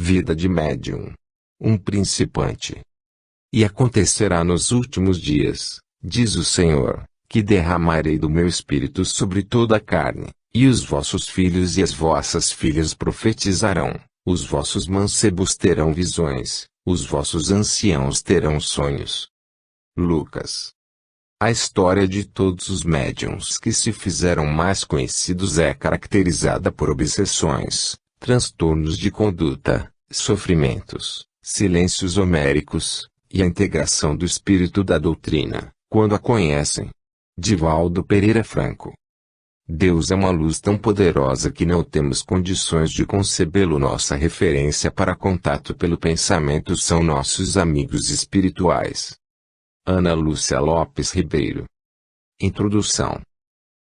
Vida de médium. Um principiante. E acontecerá nos últimos dias, diz o Senhor, que derramarei do meu espírito sobre toda a carne, e os vossos filhos e as vossas filhas profetizarão, os vossos mancebos terão visões, os vossos anciãos terão sonhos. Lucas. A história de todos os médiuns que se fizeram mais conhecidos é caracterizada por obsessões, transtornos de conduta, sofrimentos, silêncios homéricos, e a integração do espírito da doutrina, quando a conhecem. Divaldo Pereira Franco. Deus é uma luz tão poderosa que não temos condições de concebê-lo. Nossa referência para contato pelo pensamento são nossos amigos espirituais. Ana Lúcia Lopes Ribeiro. Introdução.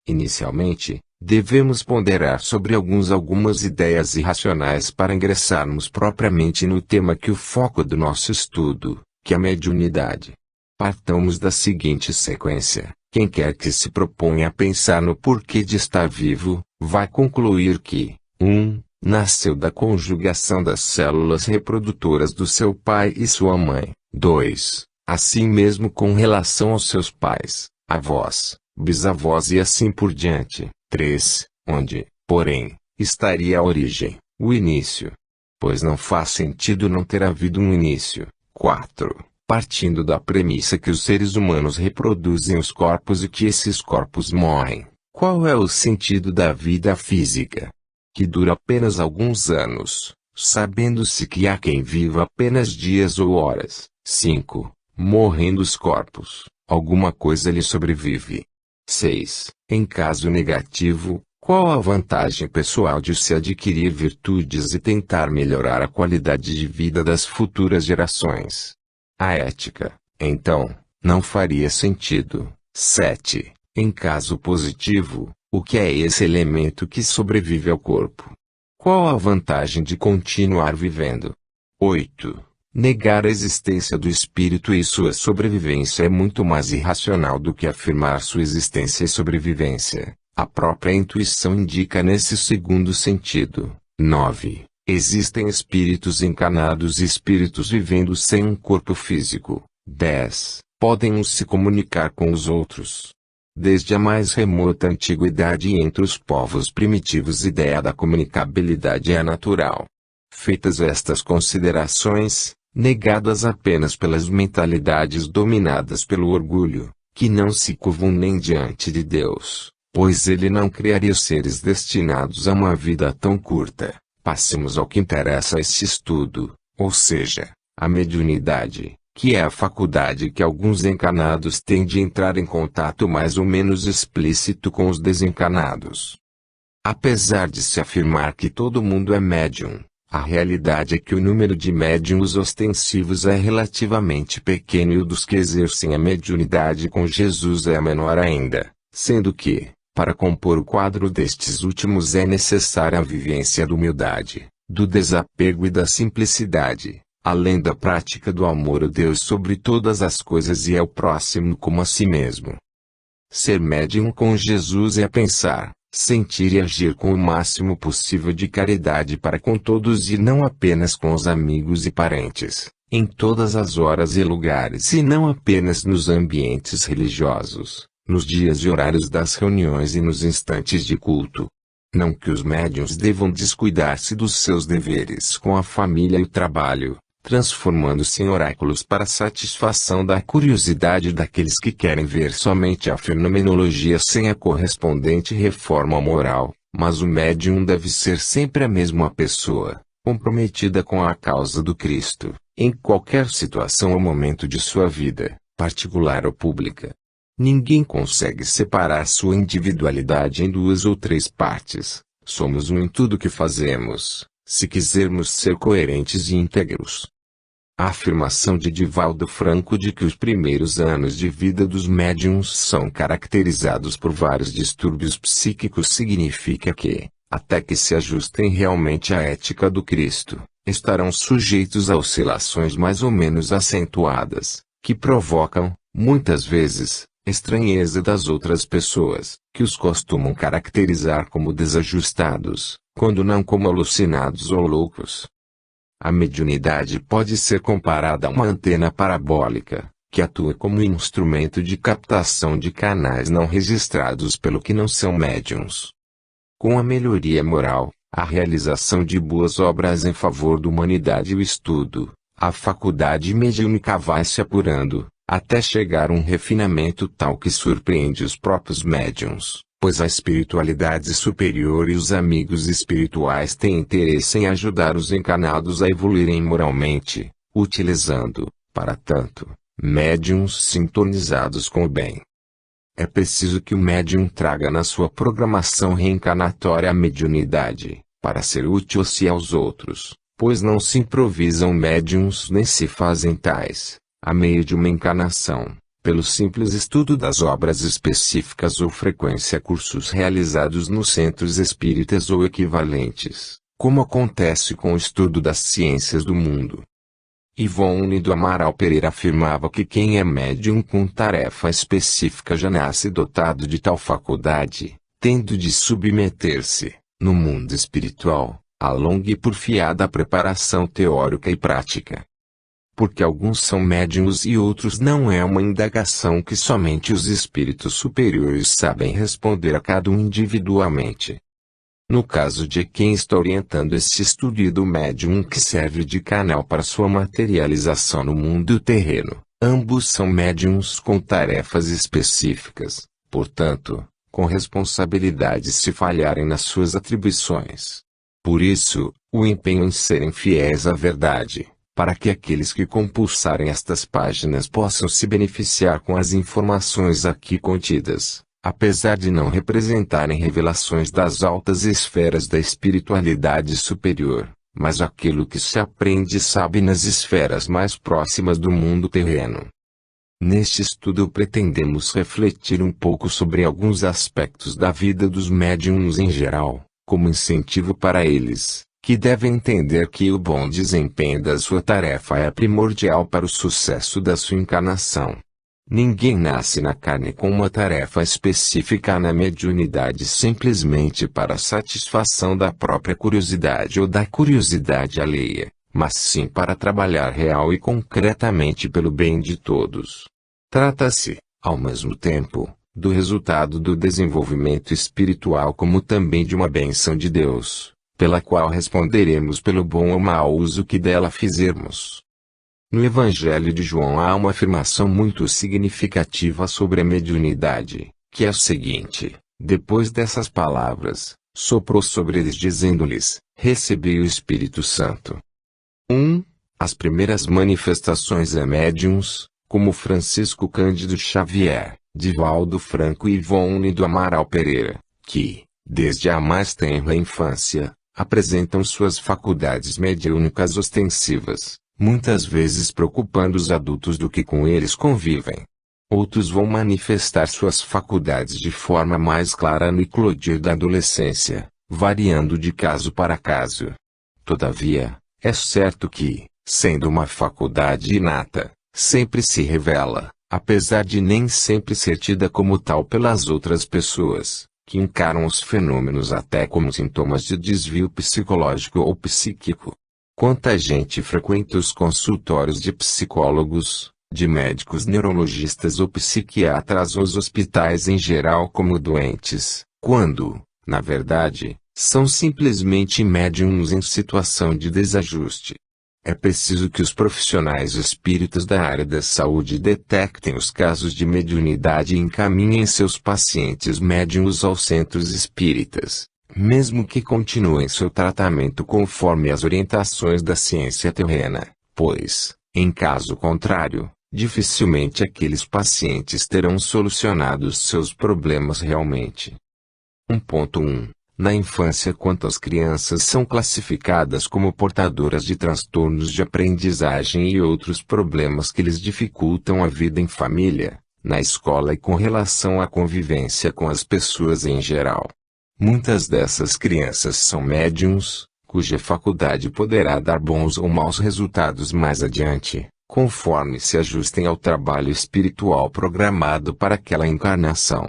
Inicialmente, devemos ponderar sobre algumas ideias irracionais para ingressarmos propriamente no tema que é o foco do nosso estudo, que é a mediunidade. Partamos da seguinte sequência: quem quer que se proponha a pensar no porquê de estar vivo, vai concluir que 1. Nasceu da conjugação das células reprodutoras do seu pai e sua mãe. 2. Assim mesmo com relação aos seus pais, avós, bisavós e assim por diante. 3. Onde, porém, estaria a origem, o início? Pois não faz sentido não ter havido um início. 4. Partindo da premissa que os seres humanos reproduzem os corpos e que esses corpos morrem, qual é o sentido da vida física? Que dura apenas alguns anos, sabendo-se que há quem viva apenas dias ou horas. 5. Morrendo os corpos, alguma coisa lhe sobrevive. 6. Em caso negativo, qual a vantagem pessoal de se adquirir virtudes e tentar melhorar a qualidade de vida das futuras gerações? A ética, então, não faria sentido. 7. Em caso positivo, o que é esse elemento que sobrevive ao corpo? Qual a vantagem de continuar vivendo? 8. Negar a existência do espírito e sua sobrevivência é muito mais irracional do que afirmar sua existência e sobrevivência. A própria intuição indica nesse segundo sentido. 9. Existem espíritos encarnados e espíritos vivendo sem um corpo físico. 10. Podem uns se comunicar com os outros. Desde a mais remota antiguidade entre os povos primitivos, a ideia da comunicabilidade é natural. Feitas estas considerações, negadas apenas pelas mentalidades dominadas pelo orgulho, que não se curvam nem diante de Deus, pois ele não criaria seres destinados a uma vida tão curta, passemos ao que interessa a este estudo, ou seja, a mediunidade, que é a faculdade que alguns encarnados têm de entrar em contato mais ou menos explícito com os desencarnados. Apesar de se afirmar que todo mundo é médium, a realidade é que o número de médiuns ostensivos é relativamente pequeno e o dos que exercem a mediunidade com Jesus é menor ainda, sendo que, para compor o quadro destes últimos é necessária a vivência da humildade, do desapego e da simplicidade, além da prática do amor a Deus sobre todas as coisas e ao próximo como a si mesmo. Ser médium com Jesus é pensar, sentir e agir com o máximo possível de caridade para com todos e não apenas com os amigos e parentes, em todas as horas e lugares e não apenas nos ambientes religiosos, nos dias e horários das reuniões e nos instantes de culto. Não que os médiuns devam descuidar-se dos seus deveres com a família e o trabalho, transformando-se em oráculos para satisfação da curiosidade daqueles que querem ver somente a fenomenologia sem a correspondente reforma moral, mas o médium deve ser sempre a mesma pessoa, comprometida com a causa do Cristo, em qualquer situação ou momento de sua vida, particular ou pública. Ninguém consegue separar sua individualidade em 2 ou 3 partes. Somos um em tudo que fazemos, se quisermos ser coerentes e íntegros. A afirmação de Divaldo Franco de que os primeiros anos de vida dos médiuns são caracterizados por vários distúrbios psíquicos significa que, até que se ajustem realmente à ética do Cristo, estarão sujeitos a oscilações mais ou menos acentuadas, que provocam, muitas vezes, estranheza das outras pessoas, que os costumam caracterizar como desajustados, quando não como alucinados ou loucos. A mediunidade pode ser comparada a uma antena parabólica, que atua como instrumento de captação de canais não registrados pelo que não são médiuns. Com a melhoria moral, a realização de boas obras em favor da humanidade e o estudo, a faculdade mediúnica vai se apurando, até chegar a um refinamento tal que surpreende os próprios médiuns, pois a espiritualidade superior e os amigos espirituais têm interesse em ajudar os encarnados a evoluírem moralmente, utilizando, para tanto, médiuns sintonizados com o bem. É preciso que o médium traga na sua programação reencarnatória a mediunidade, para ser útil-se aos outros, pois não se improvisam médiuns nem se fazem tais, a meio de uma encarnação, pelo simples estudo das obras específicas ou frequência cursos realizados nos centros espíritas ou equivalentes, como acontece com o estudo das ciências do mundo. Ivone do Amaral Pereira afirmava que quem é médium com tarefa específica já nasce dotado de tal faculdade, tendo de submeter-se, no mundo espiritual, a longa e porfiada preparação teórica e prática. Porque alguns são médiuns e outros não é uma indagação que somente os espíritos superiores sabem responder a cada um individualmente. No caso de quem está orientando esse estudo e do médium que serve de canal para sua materialização no mundo terreno, ambos são médiuns com tarefas específicas, portanto, com responsabilidade se falharem nas suas atribuições. Por isso, o empenho em serem fiéis à verdade, para que aqueles que compulsarem estas páginas possam se beneficiar com as informações aqui contidas, apesar de não representarem revelações das altas esferas da espiritualidade superior, mas aquilo que se aprende e sabe nas esferas mais próximas do mundo terreno. Neste estudo pretendemos refletir um pouco sobre alguns aspectos da vida dos médiuns em geral, como incentivo para eles, que devem entender que o bom desempenho da sua tarefa é primordial para o sucesso da sua encarnação. Ninguém nasce na carne com uma tarefa específica na mediunidade simplesmente para a satisfação da própria curiosidade ou da curiosidade alheia, mas sim para trabalhar real e concretamente pelo bem de todos. Trata-se, ao mesmo tempo, do resultado do desenvolvimento espiritual como também de uma bênção de Deus, pela qual responderemos pelo bom ou mau uso que dela fizermos. No Evangelho de João há uma afirmação muito significativa sobre a mediunidade, que é o seguinte: depois dessas palavras, soprou sobre eles dizendo-lhes, recebei o Espírito Santo. 1. As primeiras manifestações a médiuns, como Francisco Cândido Xavier, Divaldo Franco e Ivone do Amaral Pereira, que, desde a mais tenra infância, apresentam suas faculdades mediúnicas ostensivas, muitas vezes preocupando os adultos do que com eles convivem. Outros vão manifestar suas faculdades de forma mais clara no eclodir da adolescência, variando de caso para caso. Todavia, é certo que, sendo uma faculdade inata, sempre se revela, apesar de nem sempre ser tida como tal pelas outras pessoas, que encaram os fenômenos até como sintomas de desvio psicológico ou psíquico. Quanta gente frequenta os consultórios de psicólogos, de médicos neurologistas ou psiquiatras ou os hospitais em geral como doentes, quando, na verdade, são simplesmente médiums em situação de desajuste. É preciso que os profissionais espíritas da área da saúde detectem os casos de mediunidade e encaminhem seus pacientes médiuns aos centros espíritas, mesmo que continuem seu tratamento conforme as orientações da ciência terrena, pois, em caso contrário, dificilmente aqueles pacientes terão solucionado seus problemas realmente. 1.1 Na infância, quantas crianças são classificadas como portadoras de transtornos de aprendizagem e outros problemas que lhes dificultam a vida em família, na escola e com relação à convivência com as pessoas em geral. Muitas dessas crianças são médiums, cuja faculdade poderá dar bons ou maus resultados mais adiante, conforme se ajustem ao trabalho espiritual programado para aquela encarnação.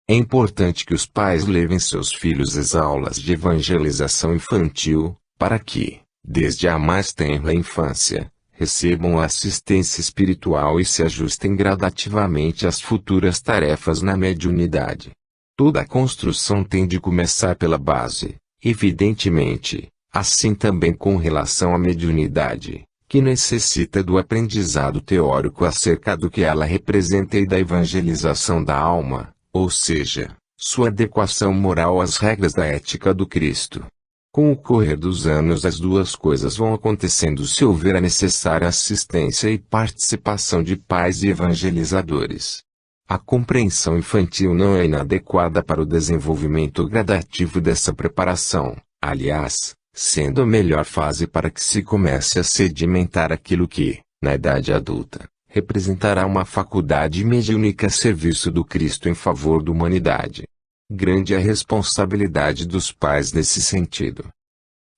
É importante que os pais levem seus filhos às aulas de evangelização infantil, para que, desde a mais tenra infância, recebam assistência espiritual e se ajustem gradativamente às futuras tarefas na mediunidade. Toda construção tem de começar pela base, evidentemente, assim também com relação à mediunidade, que necessita do aprendizado teórico acerca do que ela representa e da evangelização da alma, ou seja, sua adequação moral às regras da ética do Cristo. Com o correr dos anos as duas coisas vão acontecendo se houver a necessária assistência e participação de pais e evangelizadores. A compreensão infantil não é inadequada para o desenvolvimento gradativo dessa preparação, aliás, sendo a melhor fase para que se comece a sedimentar aquilo que, na idade adulta, representará uma faculdade mediúnica a serviço do Cristo em favor da humanidade. Grande é a responsabilidade dos pais nesse sentido.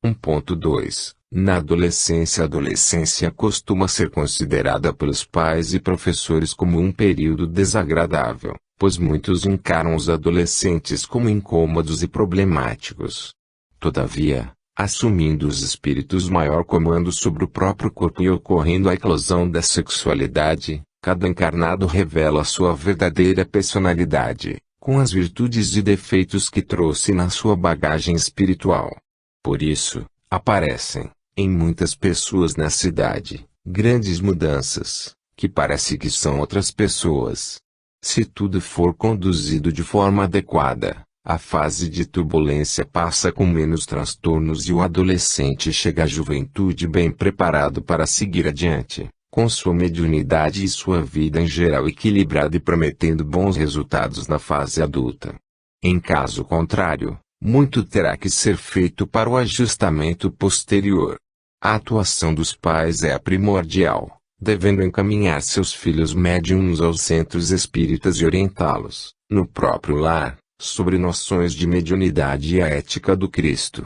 1.2 Na adolescência a adolescência costuma ser considerada pelos pais e professores como um período desagradável, pois muitos encaram os adolescentes como incômodos e problemáticos. Todavia, assumindo os espíritos maior comando sobre o próprio corpo e ocorrendo a eclosão da sexualidade, cada encarnado revela sua verdadeira personalidade, com as virtudes e defeitos que trouxe na sua bagagem espiritual. Por isso, aparecem, em muitas pessoas nessa idade, grandes mudanças, que parece que são outras pessoas. Se tudo for conduzido de forma adequada, a fase de turbulência passa com menos transtornos e o adolescente chega à juventude bem preparado para seguir adiante, com sua mediunidade e sua vida em geral equilibrada e prometendo bons resultados na fase adulta. Em caso contrário, muito terá que ser feito para o ajustamento posterior. A atuação dos pais é a primordial, devendo encaminhar seus filhos médiuns aos centros espíritas e orientá-los, no próprio lar, sobre noções de mediunidade e a ética do Cristo.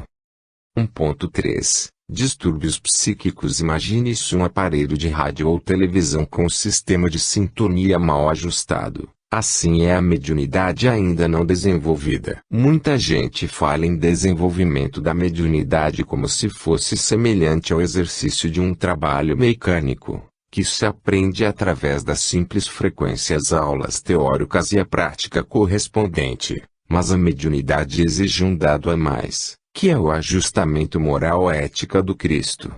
1.3 Distúrbios psíquicos. Imagine-se um aparelho de rádio ou televisão com um sistema de sintonia mal ajustado. Assim é a mediunidade ainda não desenvolvida. Muita gente fala em desenvolvimento da mediunidade como se fosse semelhante ao exercício de um trabalho mecânico, que se aprende através das simples frequências aulas teóricas e a prática correspondente, mas a mediunidade exige um dado a mais, que é o ajustamento moral à ética do Cristo.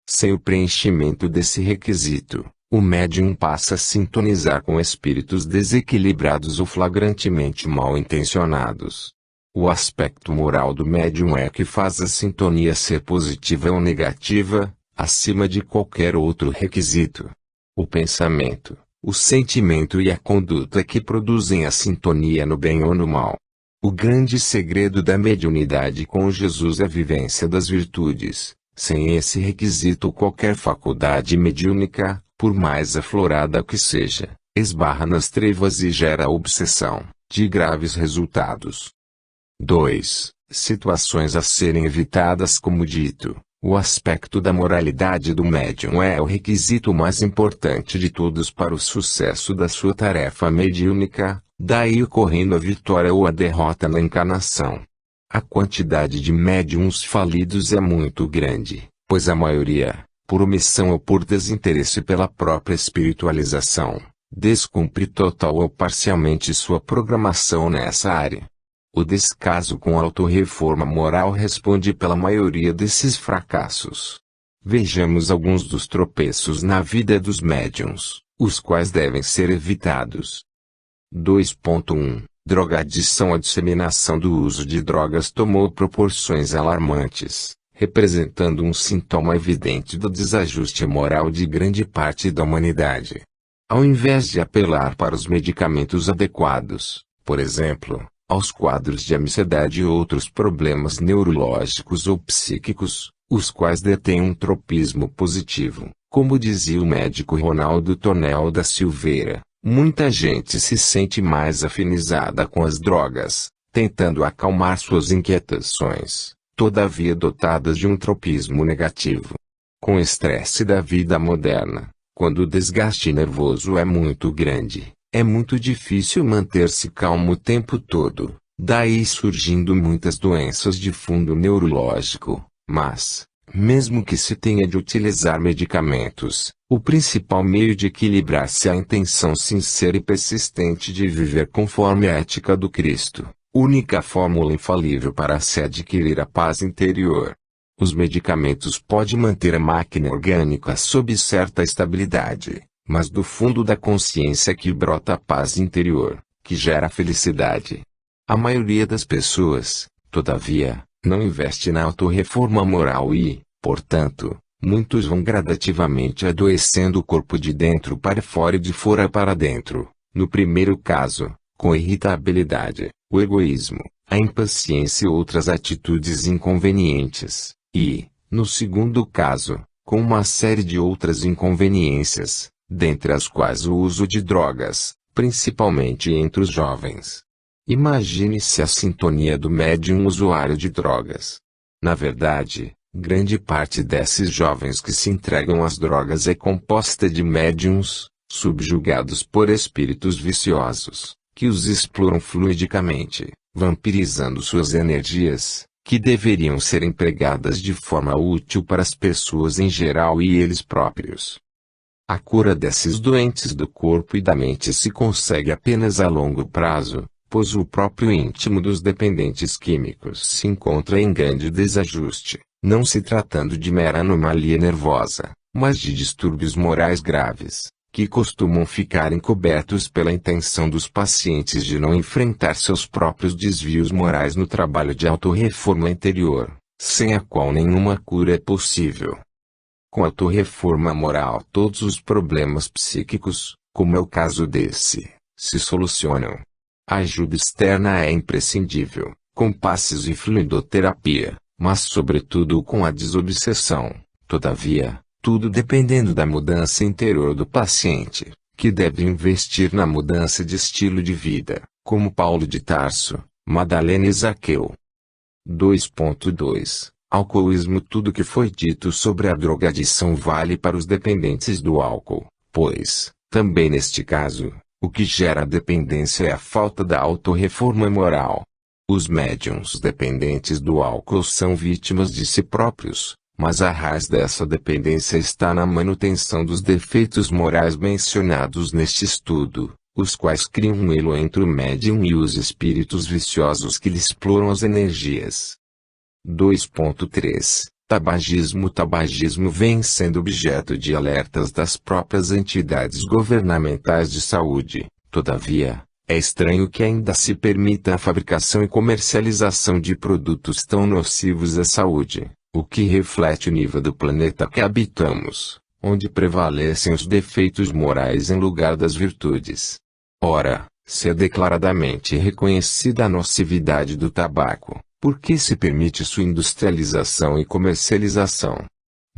Sem o preenchimento desse requisito, o médium passa a sintonizar com espíritos desequilibrados ou flagrantemente mal intencionados. O aspecto moral do médium é que faz a sintonia ser positiva ou negativa, acima de qualquer outro requisito. O pensamento, o sentimento e a conduta que produzem a sintonia no bem ou no mal. O grande segredo da mediunidade com Jesus é a vivência das virtudes. Sem esse requisito qualquer faculdade mediúnica, por mais aflorada que seja, esbarra nas trevas e gera obsessão, de graves resultados. 2. Situações a serem evitadas. Como dito, o aspecto da moralidade do médium é o requisito mais importante de todos para o sucesso da sua tarefa mediúnica, daí ocorrendo a vitória ou a derrota na encarnação. A quantidade de médiuns falidos é muito grande, pois a maioria, por omissão ou por desinteresse pela própria espiritualização, descumpre total ou parcialmente sua programação nessa área. O descaso com a autorreforma moral responde pela maioria desses fracassos. Vejamos alguns dos tropeços na vida dos médiuns, os quais devem ser evitados. 2.1 Drogadição. A disseminação do uso de drogas tomou proporções alarmantes, representando um sintoma evidente do desajuste moral de grande parte da humanidade. Ao invés de apelar para os medicamentos adequados, por exemplo, aos quadros de ansiedade e outros problemas neurológicos ou psíquicos, os quais detêm um tropismo positivo, como dizia o médico Ronaldo Tonel da Silveira, muita gente se sente mais afinizada com as drogas, tentando acalmar suas inquietações, todavia dotadas de um tropismo negativo. Com o estresse da vida moderna, quando o desgaste nervoso é muito grande, é muito difícil manter-se calmo o tempo todo, daí surgindo muitas doenças de fundo neurológico, mas, Mesmo que se tenha de utilizar medicamentos, o principal meio de equilibrar-se é a intenção sincera e persistente de viver conforme a ética do Cristo, única fórmula infalível para se adquirir a paz interior. Os medicamentos podem manter a máquina orgânica sob certa estabilidade, mas do fundo da consciência que brota a paz interior, que gera a felicidade. A maioria das pessoas, todavia, não investe na autorreforma moral e, portanto, muitos vão gradativamente adoecendo o corpo de dentro para fora e de fora para dentro. No primeiro caso, com a irritabilidade, o egoísmo, a impaciência e outras atitudes inconvenientes, e, no segundo caso, com uma série de outras inconveniências, dentre as quais o uso de drogas, principalmente entre os jovens. Imagine-se a sintonia do médium usuário de drogas. Na verdade, grande parte desses jovens que se entregam às drogas é composta de médiums, subjugados por espíritos viciosos, que os exploram fluidicamente, vampirizando suas energias, que deveriam ser empregadas de forma útil para as pessoas em geral e eles próprios. A cura desses doentes do corpo e da mente se consegue apenas a longo prazo, pois o próprio íntimo dos dependentes químicos se encontra em grande desajuste, não se tratando de mera anomalia nervosa, mas de distúrbios morais graves, que costumam ficar encobertos pela intenção dos pacientes de não enfrentar seus próprios desvios morais no trabalho de autorreforma interior, sem a qual nenhuma cura é possível. Com a autorreforma moral todos os problemas psíquicos, como é o caso desse, se solucionam. A ajuda externa é imprescindível, com passes e fluidoterapia, mas sobretudo com a desobsessão. Todavia, tudo dependendo da mudança interior do paciente, que deve investir na mudança de estilo de vida, como Paulo de Tarso, Madalena e Zaqueu. 2.2 Alcoolismo. Tudo que foi dito sobre a drogadição vale para os dependentes do álcool, pois, também neste caso, o que gera a dependência é a falta da autorreforma moral. Os médiuns dependentes do álcool são vítimas de si próprios, mas a raiz dessa dependência está na manutenção dos defeitos morais mencionados neste estudo, os quais criam um elo entre o médium e os espíritos viciosos que lhe exploram as energias. 2.3 Tabagismo. Tabagismo vem sendo objeto de alertas das próprias entidades governamentais de saúde. Todavia, é estranho que ainda se permita a fabricação e comercialização de produtos tão nocivos à saúde, o que reflete o nível do planeta que habitamos, onde prevalecem os defeitos morais em lugar das virtudes. Ora, se é declaradamente reconhecida a nocividade do tabaco, por que se permite sua industrialização e comercialização?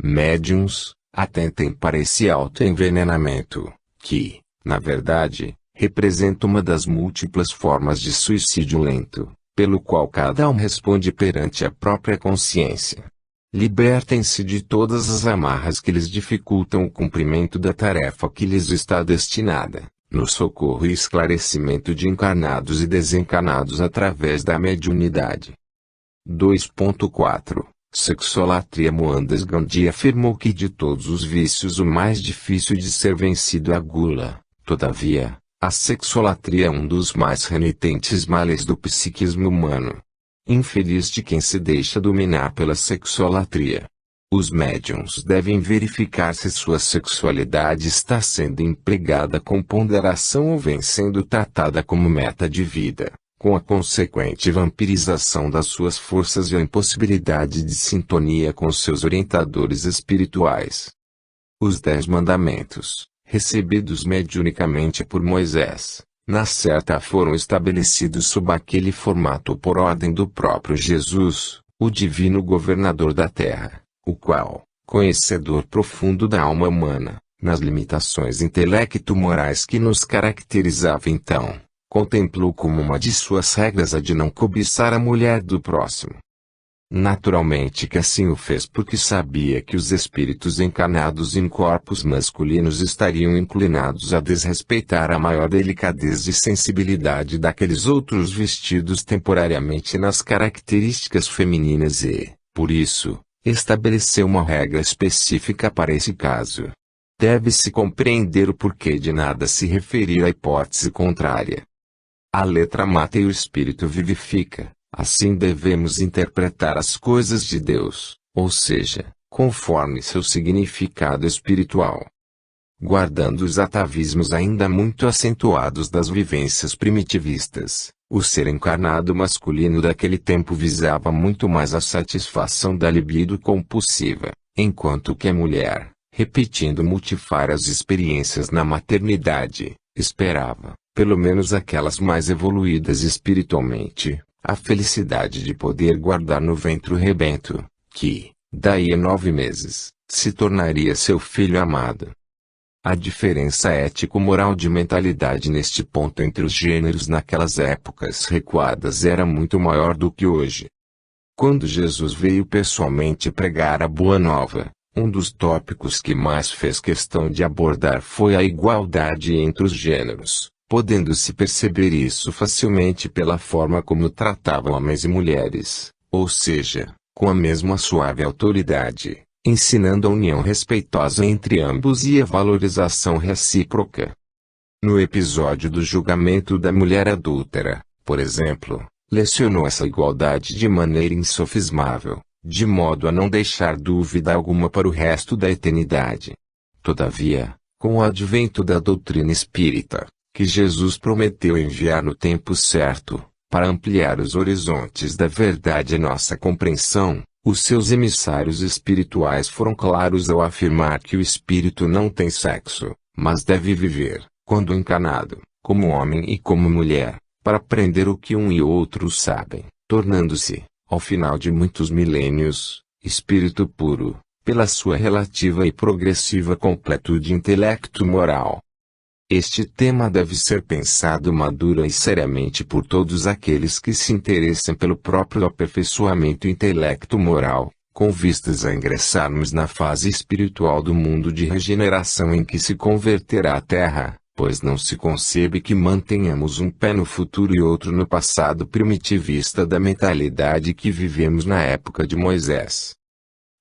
Médiuns, atentem para esse autoenvenenamento, que, na verdade, representa uma das múltiplas formas de suicídio lento, pelo qual cada um responde perante a própria consciência. Libertem-se de todas as amarras que lhes dificultam o cumprimento da tarefa que lhes está destinada, no socorro e esclarecimento de encarnados e desencarnados através da mediunidade. 2.4 Sexolatria. Mohandas Gandhi afirmou que de todos os vícios o mais difícil de ser vencido é a gula. Todavia, a sexolatria é um dos mais renitentes males do psiquismo humano. Infeliz de quem se deixa dominar pela sexolatria. Os médiuns devem verificar se sua sexualidade está sendo empregada com ponderação ou vem sendo tratada como meta de vida, com a consequente vampirização das suas forças e a impossibilidade de sintonia com seus orientadores espirituais. Os 10 mandamentos, recebidos mediunicamente por Moisés, na certa foram estabelecidos sob aquele formato por ordem do próprio Jesus, o divino governador da terra, o qual, conhecedor profundo da alma humana, nas limitações intelecto-morais que nos caracterizava então, contemplou como uma de suas regras a de não cobiçar a mulher do próximo. Naturalmente que assim o fez porque sabia que os espíritos encarnados em corpos masculinos estariam inclinados a desrespeitar a maior delicadeza e sensibilidade daqueles outros vestidos temporariamente nas características femininas e, por isso, estabeleceu uma regra específica para esse caso. Deve-se compreender o porquê de nada se referir à hipótese contrária. A letra mata e o espírito vivifica, assim devemos interpretar as coisas de Deus, ou seja, conforme seu significado espiritual. Guardando os atavismos ainda muito acentuados das vivências primitivistas, o ser encarnado masculino daquele tempo visava muito mais a satisfação da libido compulsiva, enquanto que a mulher, repetindo multifárias experiências na maternidade, esperava, pelo menos aquelas mais evoluídas espiritualmente, a felicidade de poder guardar no ventre o rebento, que, daí a 9 meses, se tornaria seu filho amado. A diferença ético-moral de mentalidade neste ponto entre os gêneros naquelas épocas recuadas era muito maior do que hoje. Quando Jesus veio pessoalmente pregar a Boa Nova, um dos tópicos que mais fez questão de abordar foi a igualdade entre os gêneros, podendo-se perceber isso facilmente pela forma como tratava homens e mulheres, ou seja, com a mesma suave autoridade, ensinando a união respeitosa entre ambos e a valorização recíproca. No episódio do julgamento da mulher adúltera, por exemplo, lecionou essa igualdade de maneira insofismável, de modo a não deixar dúvida alguma para o resto da eternidade. Todavia, com o advento da doutrina espírita, que Jesus prometeu enviar no tempo certo, para ampliar os horizontes da verdade e nossa compreensão, os seus emissários espirituais foram claros ao afirmar que o espírito não tem sexo, mas deve viver, quando encarnado, como homem e como mulher, para aprender o que um e outro sabem, tornando-se, ao final de muitos milênios, espírito puro, pela sua relativa e progressiva completude intelecto-moral. Este tema deve ser pensado madura e seriamente por todos aqueles que se interessam pelo próprio aperfeiçoamento intelecto-moral, com vistas a ingressarmos na fase espiritual do mundo de regeneração em que se converterá a Terra, pois não se concebe que mantenhamos um pé no futuro e outro no passado primitivista da mentalidade que vivemos na época de Moisés.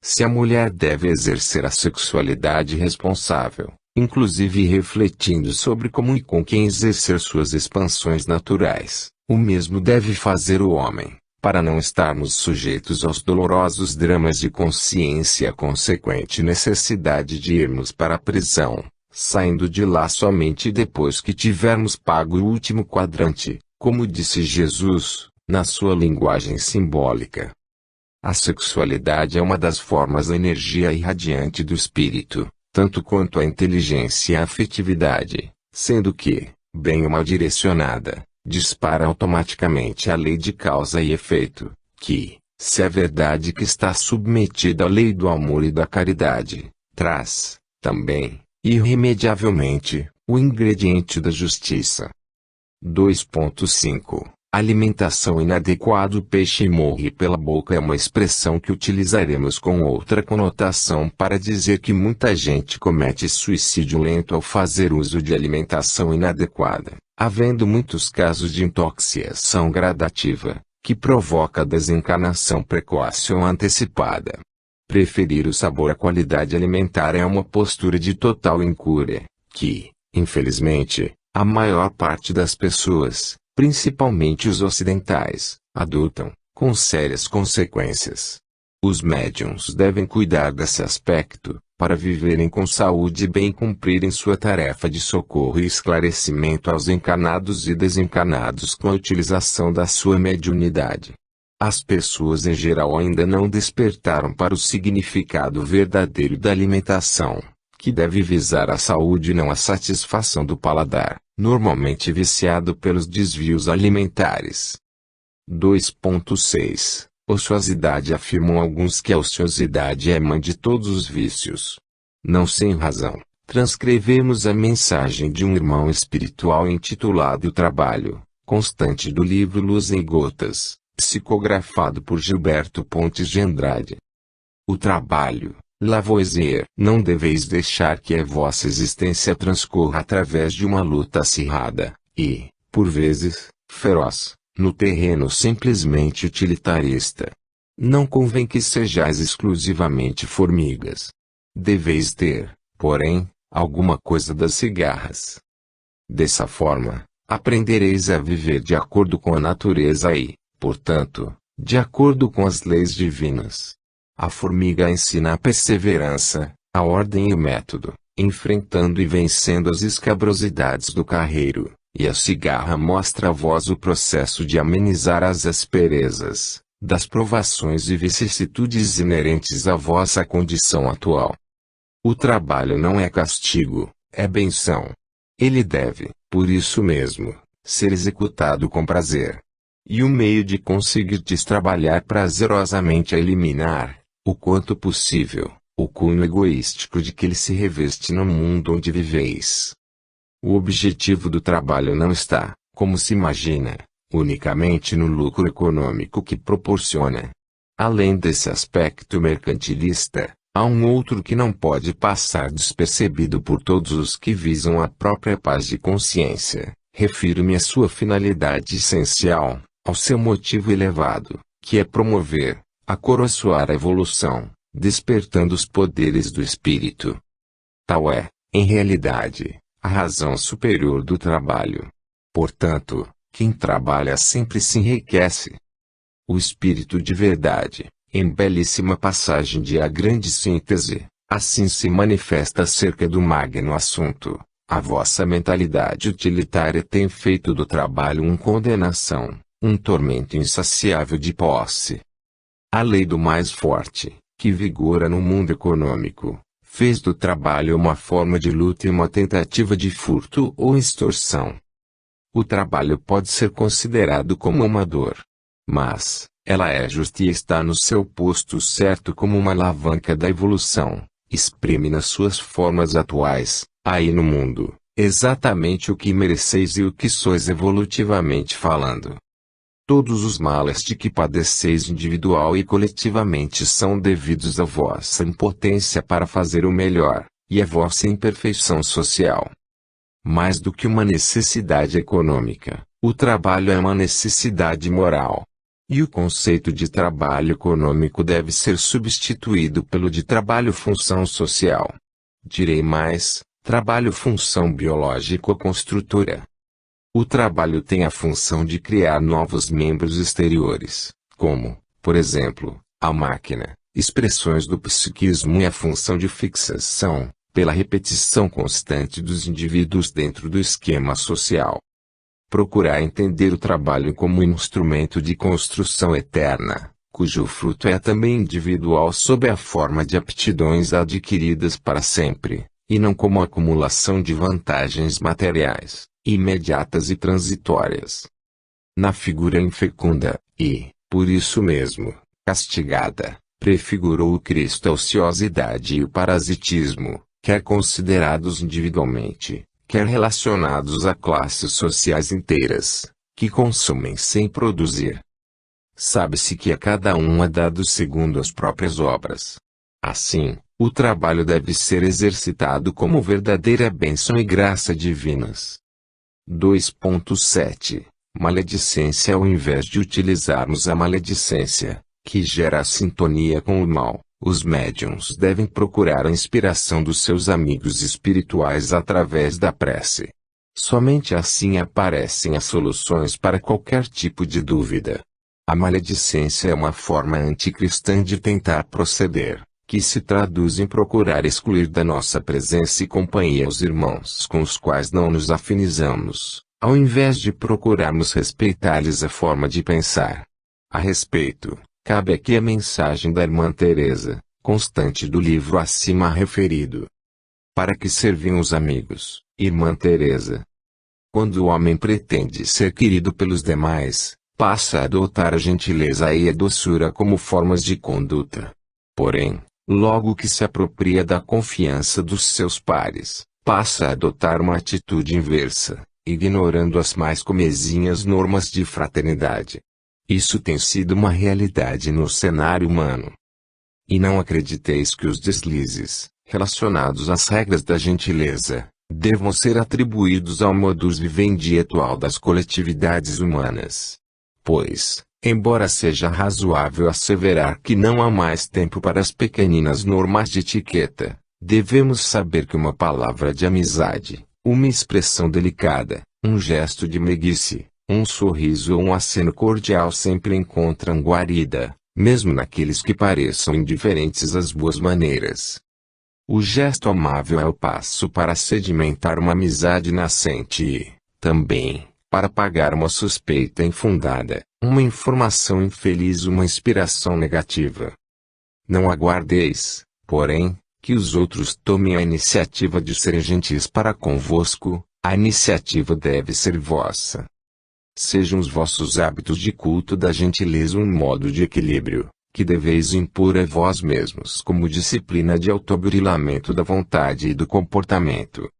Se a mulher deve exercer a sexualidade responsável, inclusive refletindo sobre como e com quem exercer suas expansões naturais, o mesmo deve fazer o homem, para não estarmos sujeitos aos dolorosos dramas de consciência e a consequente necessidade de irmos para a prisão, saindo de lá somente depois que tivermos pago o último quadrante, como disse Jesus, na sua linguagem simbólica. A sexualidade é uma das formas da energia irradiante do espírito, tanto quanto a inteligência e a afetividade, sendo que, bem ou mal direcionada, dispara automaticamente a lei de causa e efeito, que, se é verdade que está submetida à lei do amor e da caridade, traz, também, irremediavelmente, o ingrediente da justiça. 2.5 Alimentação inadequada. O peixe morre pela boca é uma expressão que utilizaremos com outra conotação para dizer que muita gente comete suicídio lento ao fazer uso de alimentação inadequada, havendo muitos casos de intoxicação gradativa, que provoca desencarnação precoce ou antecipada. Preferir o sabor à qualidade alimentar é uma postura de total incúria, que, infelizmente, a maior parte das pessoas, principalmente os ocidentais, adotam, com sérias consequências. Os médiuns devem cuidar desse aspecto, para viverem com saúde e bem cumprirem sua tarefa de socorro e esclarecimento aos encarnados e desencarnados com a utilização da sua mediunidade. As pessoas em geral ainda não despertaram para o significado verdadeiro da alimentação, que deve visar a saúde e não a satisfação do paladar, normalmente viciado pelos desvios alimentares. 2.6 Ociosidade. Afirmam alguns que a ociosidade é mãe de todos os vícios. Não sem razão, transcrevemos a mensagem de um irmão espiritual intitulado O Trabalho Constante do livro Luz em Gotas, psicografado por Gilberto Pontes de Andrade. O trabalho, Lavoisier, não deveis deixar que a vossa existência transcorra através de uma luta acirrada, e, por vezes, feroz, no terreno simplesmente utilitarista. Não convém que sejais exclusivamente formigas. Deveis ter, porém, alguma coisa das cigarras. Dessa forma, aprendereis a viver de acordo com a natureza e, portanto, de acordo com as leis divinas. A formiga ensina a perseverança, a ordem e o método, enfrentando e vencendo as escabrosidades do carreiro, e a cigarra mostra a vós o processo de amenizar as asperezas das provações e vicissitudes inerentes à vossa condição atual. O trabalho não é castigo, é benção. Ele deve, por isso mesmo, ser executado com prazer. E o meio de conseguirdes trabalhar prazerosamente é eliminar, o quanto possível, o cunho egoístico de que ele se reveste no mundo onde viveis. O objetivo do trabalho não está, como se imagina, unicamente no lucro econômico que proporciona. Além desse aspecto mercantilista, há um outro que não pode passar despercebido por todos os que visam a própria paz de consciência. Refiro-me à sua finalidade essencial, ao seu motivo elevado, que é promover, acoroçoar a evolução, despertando os poderes do espírito. Tal é, em realidade, a razão superior do trabalho. Portanto, quem trabalha sempre se enriquece. O espírito de verdade, em belíssima passagem de A Grande Síntese, assim se manifesta acerca do magno assunto. A vossa mentalidade utilitária tem feito do trabalho uma condenação, um tormento insaciável de posse. A lei do mais forte, que vigora no mundo econômico, fez do trabalho uma forma de luta e uma tentativa de furto ou extorsão. O trabalho pode ser considerado como uma dor. Mas, ela é justa e está no seu posto certo como uma alavanca da evolução, exprime nas suas formas atuais, aí no mundo, exatamente o que mereceis e o que sois evolutivamente falando. Todos os males de que padeceis individual e coletivamente são devidos à vossa impotência para fazer o melhor, e à vossa imperfeição social. Mais do que uma necessidade econômica, o trabalho é uma necessidade moral. E o conceito de trabalho econômico deve ser substituído pelo de trabalho-função social. Direi mais, trabalho-função biológico-construtora. O trabalho tem a função de criar novos membros exteriores, como, por exemplo, a máquina, expressões do psiquismo e a função de fixação, pela repetição constante dos indivíduos dentro do esquema social. Procurar entender o trabalho como instrumento de construção eterna, cujo fruto é também individual sob a forma de aptidões adquiridas para sempre, e não como acumulação de vantagens materiais, imediatas e transitórias. Na figura infecunda, e, por isso mesmo, castigada, prefigurou o Cristo a ociosidade e o parasitismo, quer considerados individualmente, quer relacionados a classes sociais inteiras, que consumem sem produzir. Sabe-se que a cada um é dado segundo as próprias obras. Assim, o trabalho deve ser exercitado como verdadeira bênção e graça divinas. 2.7 Maledicência. Ao invés de utilizarmos a maledicência, que gera a sintonia com o mal, os médiuns devem procurar a inspiração dos seus amigos espirituais através da prece. Somente assim aparecem as soluções para qualquer tipo de dúvida. A maledicência é uma forma anticristã de tentar proceder, que se traduz em procurar excluir da nossa presença e companhia os irmãos com os quais não nos afinizamos, ao invés de procurarmos respeitar-lhes a forma de pensar. A respeito, cabe aqui a mensagem da irmã Teresa, constante do livro acima referido. Para que serviam os amigos, irmã Teresa? Quando o homem pretende ser querido pelos demais, passa a adotar a gentileza e a doçura como formas de conduta. Porém, logo que se apropria da confiança dos seus pares, passa a adotar uma atitude inversa, ignorando as mais comezinhas normas de fraternidade. Isso tem sido uma realidade no cenário humano. E não acrediteis que os deslizes, relacionados às regras da gentileza, devam ser atribuídos ao modus vivendi atual das coletividades humanas. Pois, Embora seja razoável asseverar que não há mais tempo para as pequeninas normas de etiqueta, devemos saber que uma palavra de amizade, uma expressão delicada, um gesto de meiguice, um sorriso ou um aceno cordial sempre encontram guarida, mesmo naqueles que pareçam indiferentes às boas maneiras. O gesto amável é o passo para sedimentar uma amizade nascente e, também, para apagar uma suspeita infundada, uma informação infeliz, uma inspiração negativa. Não aguardeis, porém, que os outros tomem a iniciativa de serem gentis para convosco, a iniciativa deve ser vossa. Sejam os vossos hábitos de culto da gentileza um modo de equilíbrio, que deveis impor a vós mesmos como disciplina de autoburilamento da vontade e do comportamento.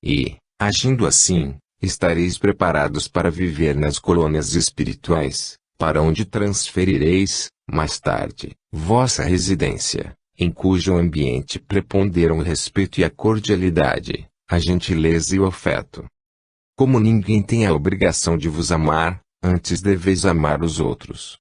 E, agindo assim, estareis preparados para viver nas colônias espirituais, para onde transferireis, mais tarde, vossa residência, em cujo ambiente preponderam o respeito e a cordialidade, a gentileza e o afeto. Como ninguém tem a obrigação de vos amar, antes deveis amar os outros.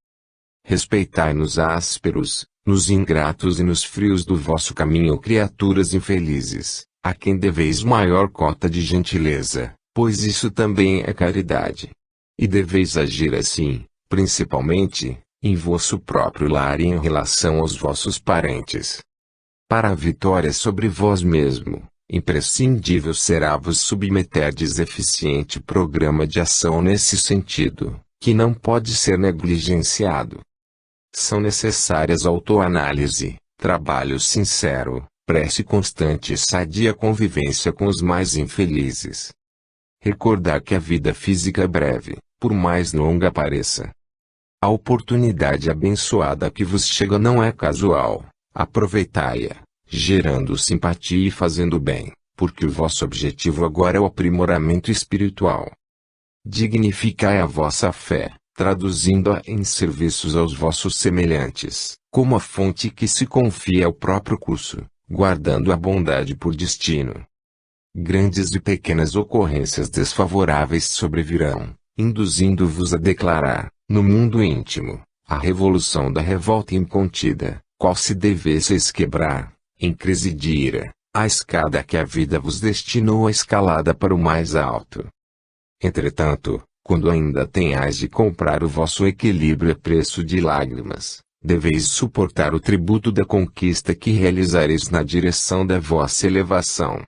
Respeitai nos ásperos, nos ingratos e nos frios do vosso caminho, criaturas infelizes, a quem deveis maior cota de gentileza, pois isso também é caridade. E deveis agir assim, principalmente, em vosso próprio lar e em relação aos vossos parentes. Para a vitória sobre vós mesmo, imprescindível será vos submeterdes eficiente programa de ação nesse sentido, que não pode ser negligenciado. São necessárias autoanálise, trabalho sincero, prece constante e sadia convivência com os mais infelizes. Recordar que a vida física é breve, por mais longa pareça. A oportunidade abençoada que vos chega não é casual, aproveitai-a, gerando simpatia e fazendo bem, porque o vosso objetivo agora é o aprimoramento espiritual. Dignificai a vossa fé, traduzindo-a em serviços aos vossos semelhantes, como a fonte que se confia ao próprio curso, guardando a bondade por destino. Grandes e pequenas ocorrências desfavoráveis sobrevirão, induzindo-vos a declarar, no mundo íntimo, a revolução da revolta incontida, qual se devesseis quebrar, em crise de ira, a escada que a vida vos destinou a escalada para o mais alto. Entretanto, quando ainda tenhais de comprar o vosso equilíbrio a preço de lágrimas, deveis suportar o tributo da conquista que realizareis na direção da vossa elevação.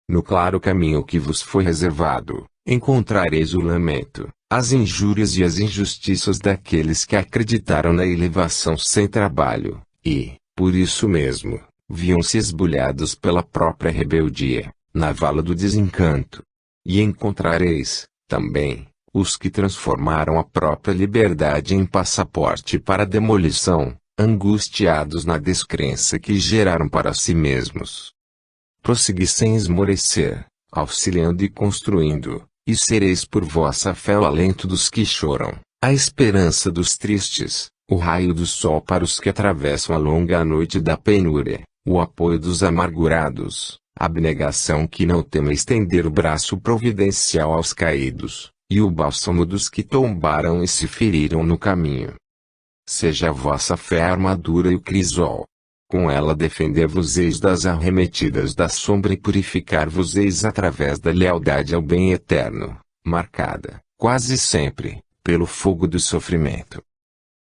No claro caminho que vos foi reservado, encontrareis o lamento, as injúrias e as injustiças daqueles que acreditaram na elevação sem trabalho, e, por isso mesmo, viam-se esbulhados pela própria rebeldia, na vala do desencanto. E encontrareis, também, os que transformaram a própria liberdade em passaporte para a demolição, angustiados na descrença que geraram para si mesmos. Prossegui sem esmorecer, auxiliando e construindo, e sereis por vossa fé o alento dos que choram, a esperança dos tristes, o raio do sol para os que atravessam a longa noite da penúria, o apoio dos amargurados, a abnegação que não teme estender o braço providencial aos caídos, e o bálsamo dos que tombaram e se feriram no caminho. Seja a vossa fé a armadura e o crisol. Com ela defender-vos-eis das arremetidas da sombra e purificar-vos-eis através da lealdade ao bem eterno, marcada, quase sempre, pelo fogo do sofrimento.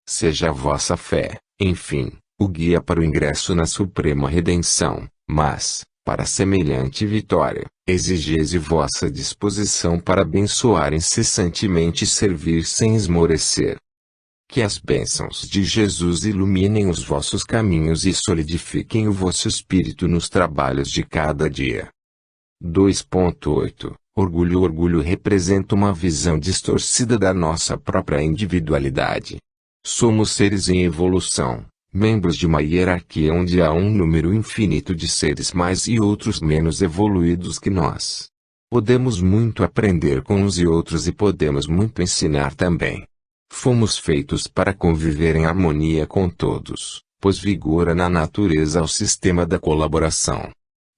Seja a vossa fé, enfim, o guia para o ingresso na suprema redenção, mas, para semelhante vitória, exigeis vossa disposição para abençoar incessantemente e servir sem esmorecer. Que as bênçãos de Jesus iluminem os vossos caminhos e solidifiquem o vosso espírito nos trabalhos de cada dia. 2.8 Orgulho. O orgulho representa uma visão distorcida da nossa própria individualidade. Somos seres em evolução, membros de uma hierarquia onde há um número infinito de seres mais e outros menos evoluídos que nós. Podemos muito aprender com uns e outros e podemos muito ensinar também. Fomos feitos para conviver em harmonia com todos, pois vigora na natureza o sistema da colaboração.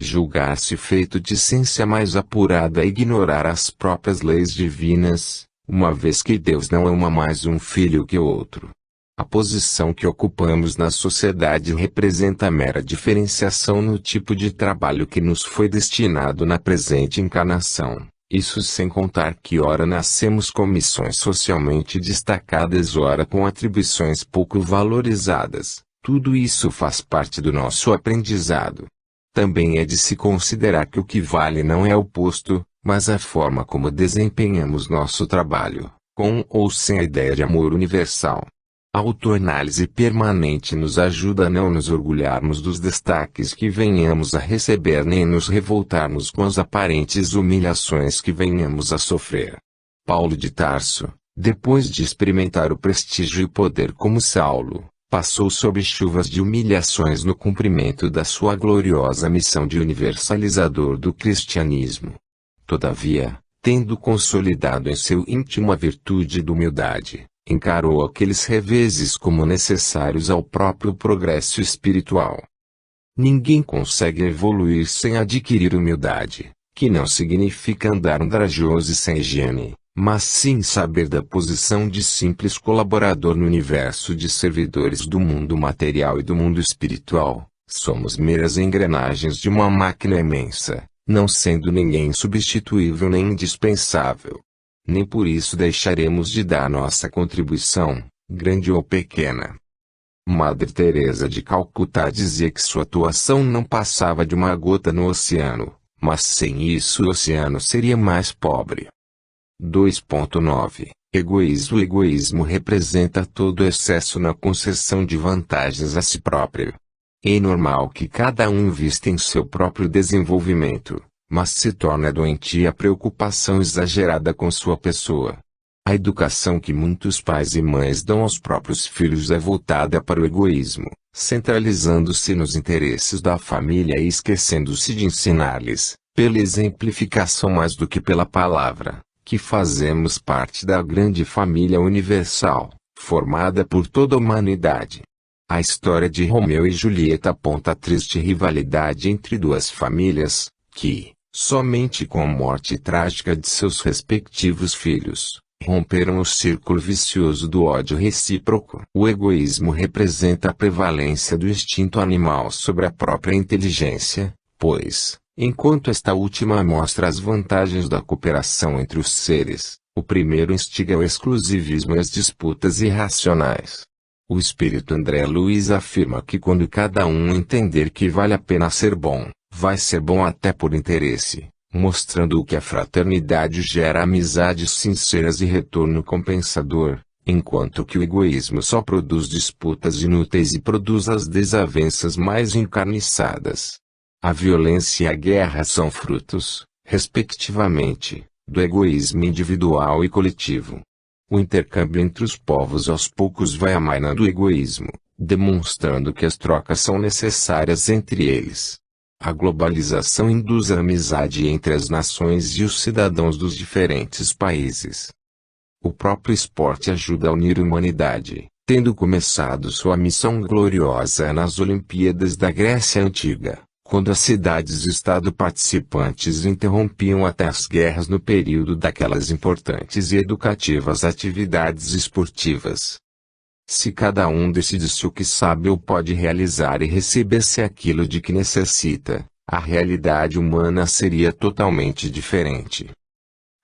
Julgar-se feito de ciência mais apurada é ignorar as próprias leis divinas, uma vez que Deus não ama mais um filho que o outro. A posição que ocupamos na sociedade representa a mera diferenciação no tipo de trabalho que nos foi destinado na presente encarnação. Isso sem contar que ora nascemos com missões socialmente destacadas, ora com atribuições pouco valorizadas. Tudo isso faz parte do nosso aprendizado. Também é de se considerar que o que vale não é o posto, mas a forma como desempenhamos nosso trabalho, com ou sem a ideia de amor universal. A autoanálise permanente nos ajuda a não nos orgulharmos dos destaques que venhamos a receber nem nos revoltarmos com as aparentes humilhações que venhamos a sofrer. Paulo de Tarso, depois de experimentar o prestígio e poder como Saulo, passou sob chuvas de humilhações no cumprimento da sua gloriosa missão de universalizador do cristianismo. Todavia, tendo consolidado em seu íntimo a virtude da humildade, encarou aqueles reveses como necessários ao próprio progresso espiritual. Ninguém consegue evoluir sem adquirir humildade, que não significa andar andrajoso e sem higiene, mas sim saber da posição de simples colaborador no universo de servidores do mundo material e do mundo espiritual. Somos meras engrenagens de uma máquina imensa, não sendo ninguém substituível nem indispensável. Nem por isso deixaremos de dar nossa contribuição, grande ou pequena. Madre Teresa de Calcutá dizia que sua atuação não passava de uma gota no oceano, mas sem isso o oceano seria mais pobre. 2.9 Egoísmo. O egoísmo representa todo excesso na concessão de vantagens a si próprio. É normal que cada um invista em seu próprio desenvolvimento, mas se torna doentia a preocupação exagerada com sua pessoa. A educação que muitos pais e mães dão aos próprios filhos é voltada para o egoísmo, centralizando-se nos interesses da família e esquecendo-se de ensinar-lhes, pela exemplificação mais do que pela palavra, que fazemos parte da grande família universal, formada por toda a humanidade. A história de Romeu e Julieta aponta a triste rivalidade entre duas famílias, que, somente com a morte trágica de seus respectivos filhos, romperam o círculo vicioso do ódio recíproco. O egoísmo representa a prevalência do instinto animal sobre a própria inteligência, pois, enquanto esta última mostra as vantagens da cooperação entre os seres, o primeiro instiga o exclusivismo e as disputas irracionais. O espírito André Luiz afirma que quando cada um entender que vale a pena ser bom, vai ser bom até por interesse, mostrando que a fraternidade gera amizades sinceras e retorno compensador, enquanto que o egoísmo só produz disputas inúteis e produz as desavenças mais encarniçadas. A violência e a guerra são frutos, respectivamente, do egoísmo individual e coletivo. O intercâmbio entre os povos aos poucos vai à maina do egoísmo, demonstrando que as trocas são necessárias entre eles. A globalização induz a amizade entre as nações e os cidadãos dos diferentes países. O próprio esporte ajuda a unir a humanidade, tendo começado sua missão gloriosa nas Olimpíadas da Grécia Antiga, quando as cidades-estado participantes interrompiam até as guerras no período daquelas importantes e educativas atividades esportivas. Se cada um decidisse o que sabe ou pode realizar e recebesse aquilo de que necessita, a realidade humana seria totalmente diferente.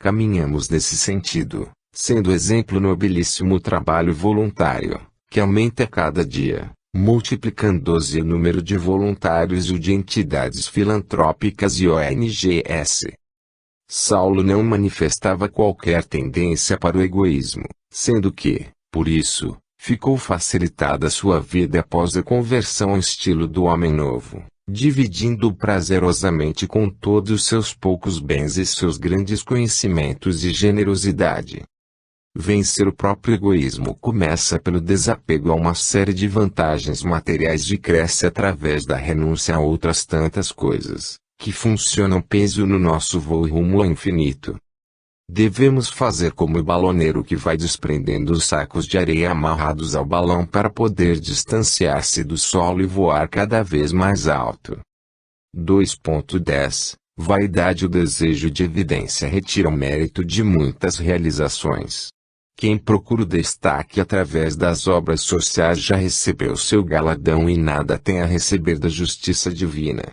Caminhamos nesse sentido, sendo exemplo nobilíssimo o trabalho voluntário, que aumenta a cada dia, multiplicando-se o número de voluntários e o de entidades filantrópicas e ONGs. Saulo não manifestava qualquer tendência para o egoísmo, sendo que, por isso, ficou facilitada sua vida após a conversão ao estilo do homem novo, dividindo prazerosamente com todos os seus poucos bens e seus grandes conhecimentos e generosidade. Vencer o próprio egoísmo começa pelo desapego a uma série de vantagens materiais e cresce através da renúncia a outras tantas coisas, que funcionam peso no nosso voo rumo ao infinito. Devemos fazer como o baloneiro que vai desprendendo os sacos de areia amarrados ao balão para poder distanciar-se do solo e voar cada vez mais alto. 2.10 Vaidade. O desejo de evidência retira o mérito de muitas realizações. Quem procura o destaque através das obras sociais já recebeu seu galardão e nada tem a receber da justiça divina.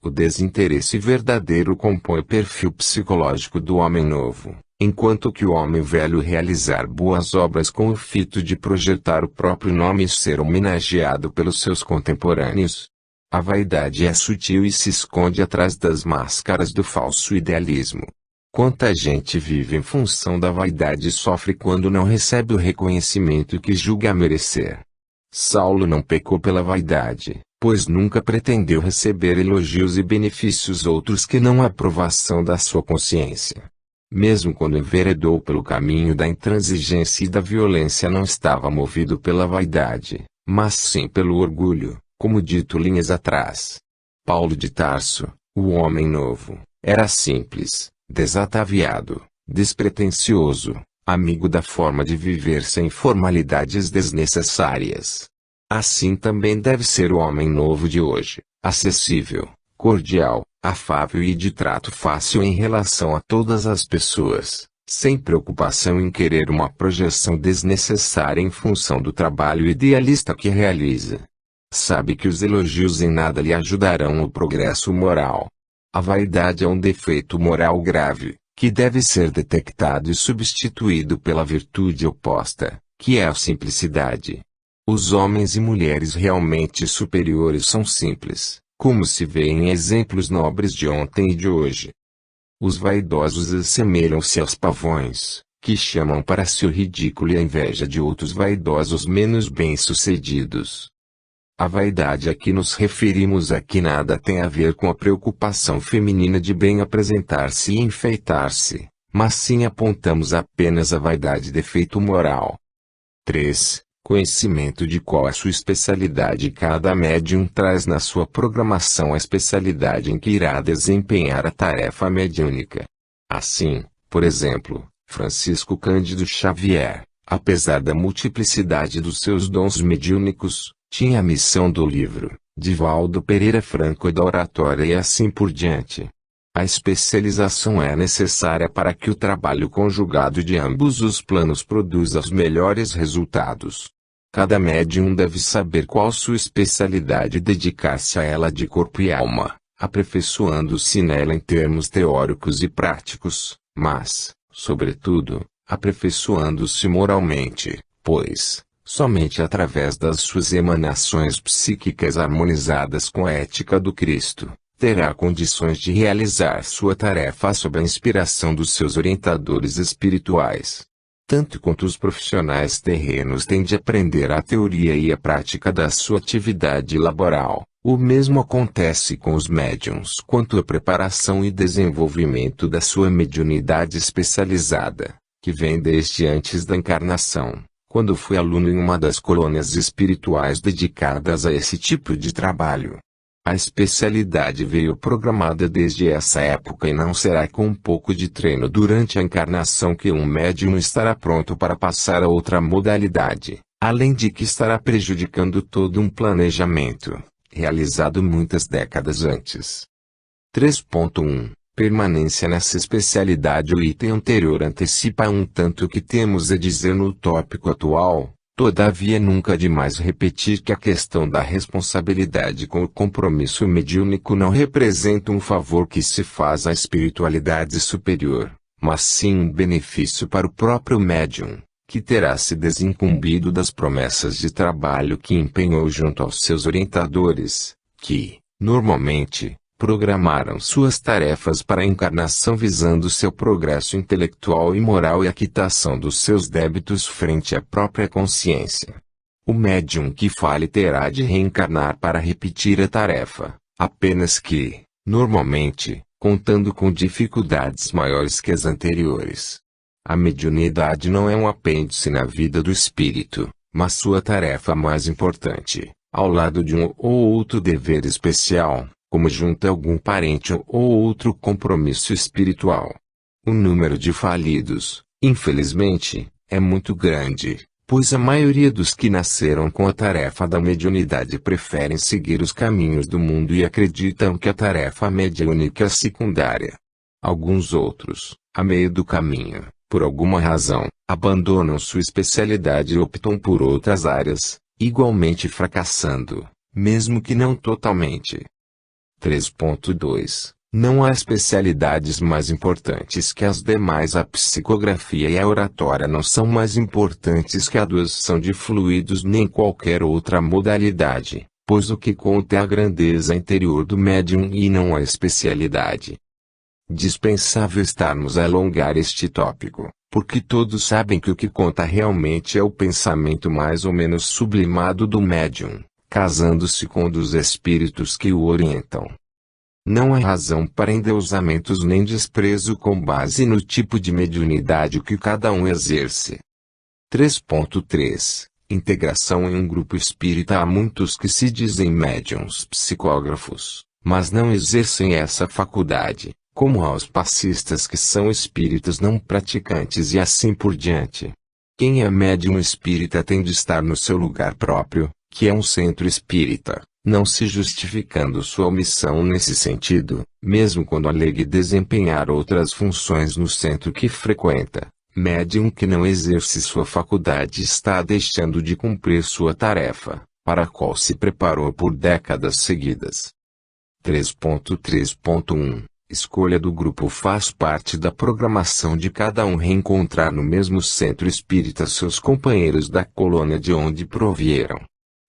O desinteresse verdadeiro compõe o perfil psicológico do homem novo, enquanto que o homem velho realizar boas obras com o fito de projetar o próprio nome e ser homenageado pelos seus contemporâneos. A vaidade é sutil e se esconde atrás das máscaras do falso idealismo. Quanta gente vive em função da vaidade e sofre quando não recebe o reconhecimento que julga merecer. Saulo não pecou pela vaidade, pois nunca pretendeu receber elogios e benefícios outros que não a aprovação da sua consciência. Mesmo quando enveredou pelo caminho da intransigência e da violência, não estava movido pela vaidade, mas sim pelo orgulho, como dito linhas atrás. Paulo de Tarso, o homem novo, era simples, desataviado, despretensioso, amigo da forma de viver sem formalidades desnecessárias. Assim também deve ser o homem novo de hoje, acessível, cordial, afável e de trato fácil em relação a todas as pessoas, sem preocupação em querer uma projeção desnecessária em função do trabalho idealista que realiza. Sabe que os elogios em nada lhe ajudarão no progresso moral. A vaidade é um defeito moral grave, que deve ser detectado e substituído pela virtude oposta, que é a simplicidade. Os homens e mulheres realmente superiores são simples, como se vê em exemplos nobres de ontem e de hoje. Os vaidosos assemelham-se aos pavões, que chamam para si o ridículo e a inveja de outros vaidosos menos bem-sucedidos. A vaidade a que nos referimos aqui nada tem a ver com a preocupação feminina de bem apresentar-se e enfeitar-se, mas sim apontamos apenas a vaidade defeito moral. 3. Conhecimento de qual é sua especialidade. Cada médium traz na sua programação a especialidade em que irá desempenhar a tarefa mediúnica. Assim, por exemplo, Francisco Cândido Xavier, apesar da multiplicidade dos seus dons mediúnicos, tinha a missão do livro, de Valdo Pereira Franco e da oratória e assim por diante. A especialização é necessária para que o trabalho conjugado de ambos os planos produza os melhores resultados. Cada médium deve saber qual sua especialidade e dedicar-se a ela de corpo e alma, aperfeiçoando-se nela em termos teóricos e práticos, mas, sobretudo, aperfeiçoando-se moralmente, pois, somente através das suas emanações psíquicas harmonizadas com a ética do Cristo, terá condições de realizar sua tarefa sob a inspiração dos seus orientadores espirituais. Tanto quanto os profissionais terrenos têm de aprender a teoria e a prática da sua atividade laboral, o mesmo acontece com os médiuns quanto a preparação e desenvolvimento da sua mediunidade especializada, que vem desde antes da encarnação, quando fui aluno em uma das colônias espirituais dedicadas a esse tipo de trabalho. A especialidade veio programada desde essa época e não será com um pouco de treino durante a encarnação que um médium estará pronto para passar a outra modalidade, além de que estará prejudicando todo um planejamento, realizado muitas décadas antes. 3.1 Permanência nessa especialidade. O item anterior antecipa um tanto o que temos a dizer no tópico atual. Todavia nunca é demais repetir que a questão da responsabilidade com o compromisso mediúnico não representa um favor que se faz à espiritualidade superior, mas sim um benefício para o próprio médium, que terá se desincumbido das promessas de trabalho que empenhou junto aos seus orientadores, que, normalmente, programaram suas tarefas para a encarnação visando seu progresso intelectual e moral e a quitação dos seus débitos frente à própria consciência. O médium que fale terá de reencarnar para repetir a tarefa, apenas que, normalmente, contando com dificuldades maiores que as anteriores. A mediunidade não é um apêndice na vida do espírito, mas sua tarefa mais importante, ao lado de um ou outro dever especial, como junto a algum parente ou outro compromisso espiritual. O número de falidos, infelizmente, é muito grande, pois a maioria dos que nasceram com a tarefa da mediunidade preferem seguir os caminhos do mundo e acreditam que a tarefa mediúnica é secundária. Alguns outros, a meio do caminho, por alguma razão, abandonam sua especialidade e optam por outras áreas, igualmente fracassando, mesmo que não totalmente. 3.2 Não há especialidades mais importantes que as demais. A psicografia e a oratória não são mais importantes que a doação de fluidos nem qualquer outra modalidade, pois o que conta é a grandeza interior do médium e não a especialidade. Dispensável estarmos a alongar este tópico, porque todos sabem que o que conta realmente é o pensamento mais ou menos sublimado do médium, casando-se com um dos espíritos que o orientam. Não há razão para endeusamentos nem desprezo com base no tipo de mediunidade que cada um exerce. 3.3 Integração em um grupo espírita. Há muitos que se dizem médiuns psicógrafos, mas não exercem essa faculdade, como aos passistas que são espíritas não praticantes e assim por diante. Quem é médium espírita tem de estar no seu lugar próprio, que é um centro espírita, não se justificando sua omissão nesse sentido, mesmo quando alegue desempenhar outras funções no centro que frequenta. Médium que não exerce sua faculdade está deixando de cumprir sua tarefa, para a qual se preparou por décadas seguidas. 3.3.1 Escolha do grupo. Faz parte da programação de cada um reencontrar no mesmo centro espírita seus companheiros da colônia de onde provieram.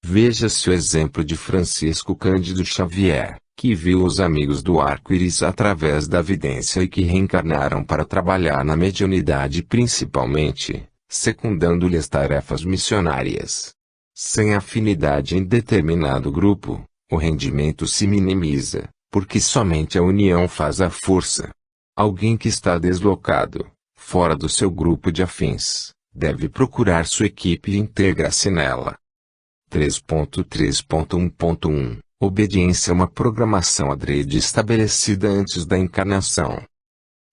Veja-se o exemplo de Francisco Cândido Xavier, que viu os amigos do arco-íris através da vidência e que reencarnaram para trabalhar na mediunidade principalmente, secundando-lhe as tarefas missionárias. Sem afinidade em determinado grupo, o rendimento se minimiza, porque somente a união faz a força. Alguém que está deslocado, fora do seu grupo de afins, deve procurar sua equipe e integrar-se nela. 3.3.1.1 Obediência é uma programação adrede estabelecida antes da encarnação.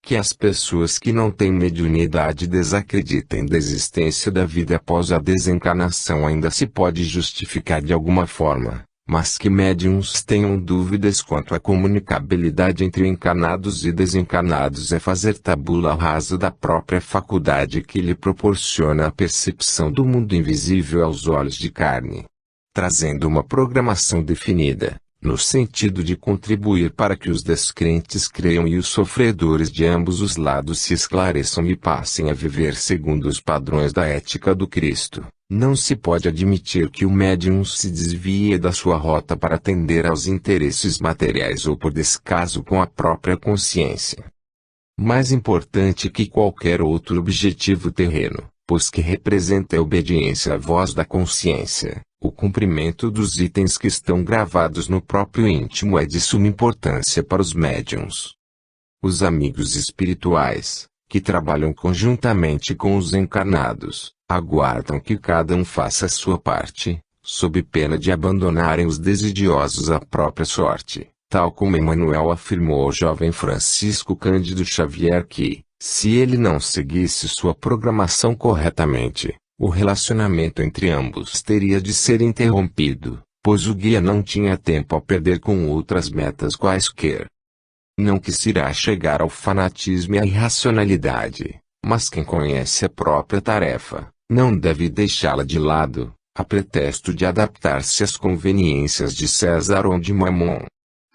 Que as pessoas que não têm mediunidade desacreditem da existência da vida após a desencarnação ainda se pode justificar de alguma forma, mas que médiuns tenham dúvidas quanto à comunicabilidade entre encarnados e desencarnados é fazer tabula rasa da própria faculdade que lhe proporciona a percepção do mundo invisível aos olhos de carne. Trazendo uma programação definida, no sentido de contribuir para que os descrentes creiam e os sofredores de ambos os lados se esclareçam e passem a viver segundo os padrões da ética do Cristo. Não se pode admitir que o médium se desvie da sua rota para atender aos interesses materiais ou por descaso com a própria consciência. Mais importante que qualquer outro objetivo terreno, pois que representa a obediência à voz da consciência, o cumprimento dos itens que estão gravados no próprio íntimo é de suma importância para os médiuns. Os amigos espirituais, que trabalham conjuntamente com os encarnados, aguardam que cada um faça a sua parte, sob pena de abandonarem os desidiosos à própria sorte, tal como Emmanuel afirmou ao jovem Francisco Cândido Xavier que, se ele não seguisse sua programação corretamente, o relacionamento entre ambos teria de ser interrompido, pois o guia não tinha tempo a perder com outras metas quaisquer. Não que se irá chegar ao fanatismo e à irracionalidade, mas quem conhece a própria tarefa, não deve deixá-la de lado, a pretexto de adaptar-se às conveniências de César ou de Mamon.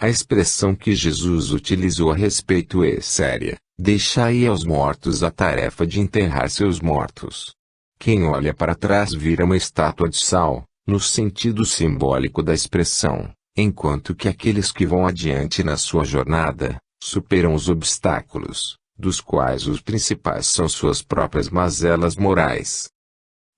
A expressão que Jesus utilizou a respeito é séria: deixai aos mortos a tarefa de enterrar seus mortos. Quem olha para trás vira uma estátua de sal, no sentido simbólico da expressão, enquanto que aqueles que vão adiante na sua jornada, superam os obstáculos, dos quais os principais são suas próprias mazelas morais.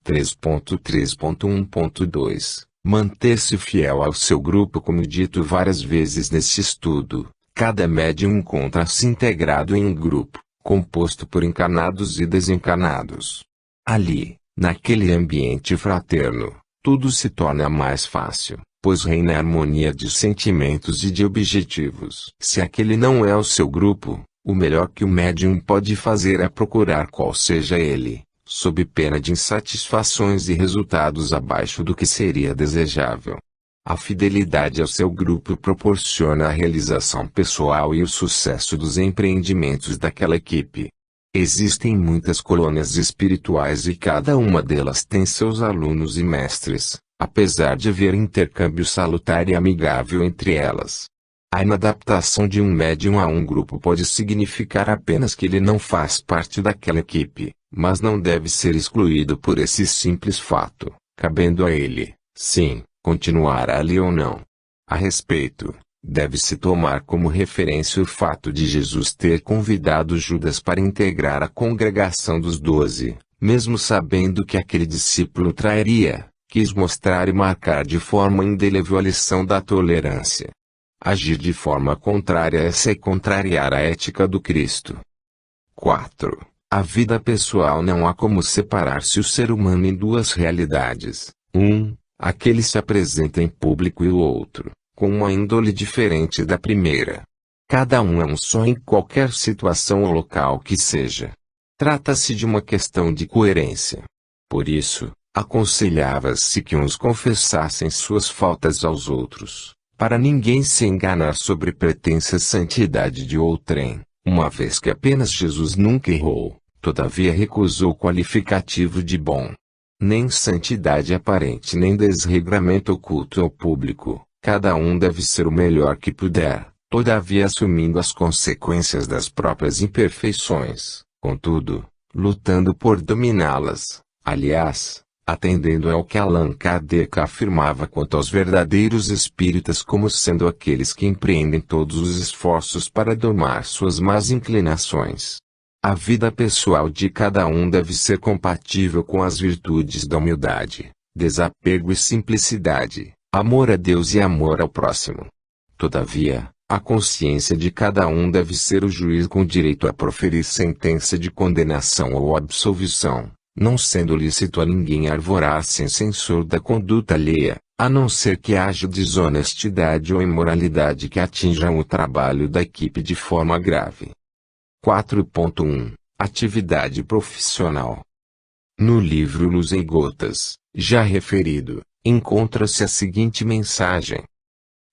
3.3.1.2 Manter-se fiel ao seu grupo. Como dito várias vezes nesse estudo, cada médium encontra-se integrado em um grupo, composto por encarnados e desencarnados. Ali, naquele ambiente fraterno, tudo se torna mais fácil, pois reina a harmonia de sentimentos e de objetivos. Se aquele não é o seu grupo, o melhor que o médium pode fazer é procurar qual seja ele, sob pena de insatisfações e resultados abaixo do que seria desejável. A fidelidade ao seu grupo proporciona a realização pessoal e o sucesso dos empreendimentos daquela equipe. Existem muitas colônias espirituais e cada uma delas tem seus alunos e mestres, apesar de haver intercâmbio salutar e amigável entre elas. A inadaptação de um médium a um grupo pode significar apenas que ele não faz parte daquela equipe, mas não deve ser excluído por esse simples fato, cabendo a ele, sim, continuar ali ou não. A respeito, deve-se tomar como referência o fato de Jesus ter convidado Judas para integrar a congregação dos 12, mesmo sabendo que aquele discípulo o trairia, quis mostrar e marcar de forma indelével a lição da tolerância. Agir de forma contrária a essa é contrariar a ética do Cristo. 4. A vida pessoal não há como separar-se o ser humano em duas realidades. Aquele se apresenta em público e o outro, com uma índole diferente da primeira. Cada um é um só em qualquer situação ou local que seja. Trata-se de uma questão de coerência. Por isso, aconselhava-se que uns confessassem suas faltas aos outros, para ninguém se enganar sobre pretensa santidade de outrem, uma vez que apenas Jesus nunca errou, todavia recusou o qualificativo de bom. Nem santidade aparente nem desregramento oculto ao público, cada um deve ser o melhor que puder, todavia assumindo as consequências das próprias imperfeições, contudo, lutando por dominá-las, aliás, atendendo ao que Allan Kardec afirmava quanto aos verdadeiros espíritas como sendo aqueles que empreendem todos os esforços para domar suas más inclinações. A vida pessoal de cada um deve ser compatível com as virtudes da humildade, desapego e simplicidade, amor a Deus e amor ao próximo. Todavia, a consciência de cada um deve ser o juiz com direito a proferir sentença de condenação ou absolvição, não sendo lícito a ninguém arvorar-se em censor da conduta alheia, a não ser que haja desonestidade ou imoralidade que atinjam o trabalho da equipe de forma grave. 4.1 Atividade profissional. No livro Luz em Gotas, já referido, encontra-se a seguinte mensagem: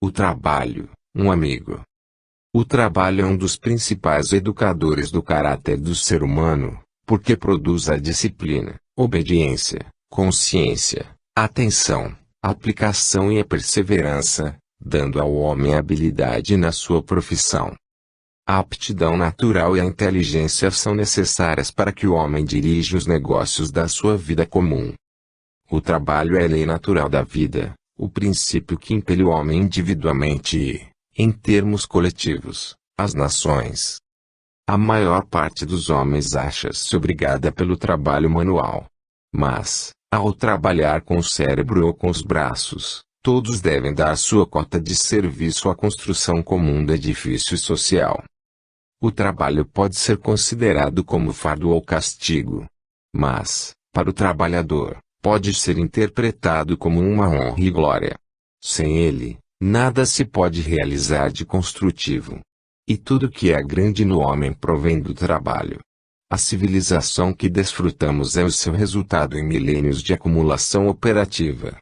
o trabalho, um amigo. O trabalho é um dos principais educadores do caráter do ser humano, porque produz a disciplina, obediência, consciência, atenção, aplicação e a perseverança, dando ao homem habilidade na sua profissão. A aptidão natural e a inteligência são necessárias para que o homem dirija os negócios da sua vida comum. O trabalho é a lei natural da vida, o princípio que impele o homem individualmente e, em termos coletivos, as nações. A maior parte dos homens acha-se obrigada pelo trabalho manual. Mas, ao trabalhar com o cérebro ou com os braços, todos devem dar sua cota de serviço à construção comum do edifício social. O trabalho pode ser considerado como fardo ou castigo. Mas, para o trabalhador, pode ser interpretado como uma honra e glória. Sem ele, nada se pode realizar de construtivo. E tudo que é grande no homem provém do trabalho. A civilização que desfrutamos é o seu resultado em milênios de acumulação operativa.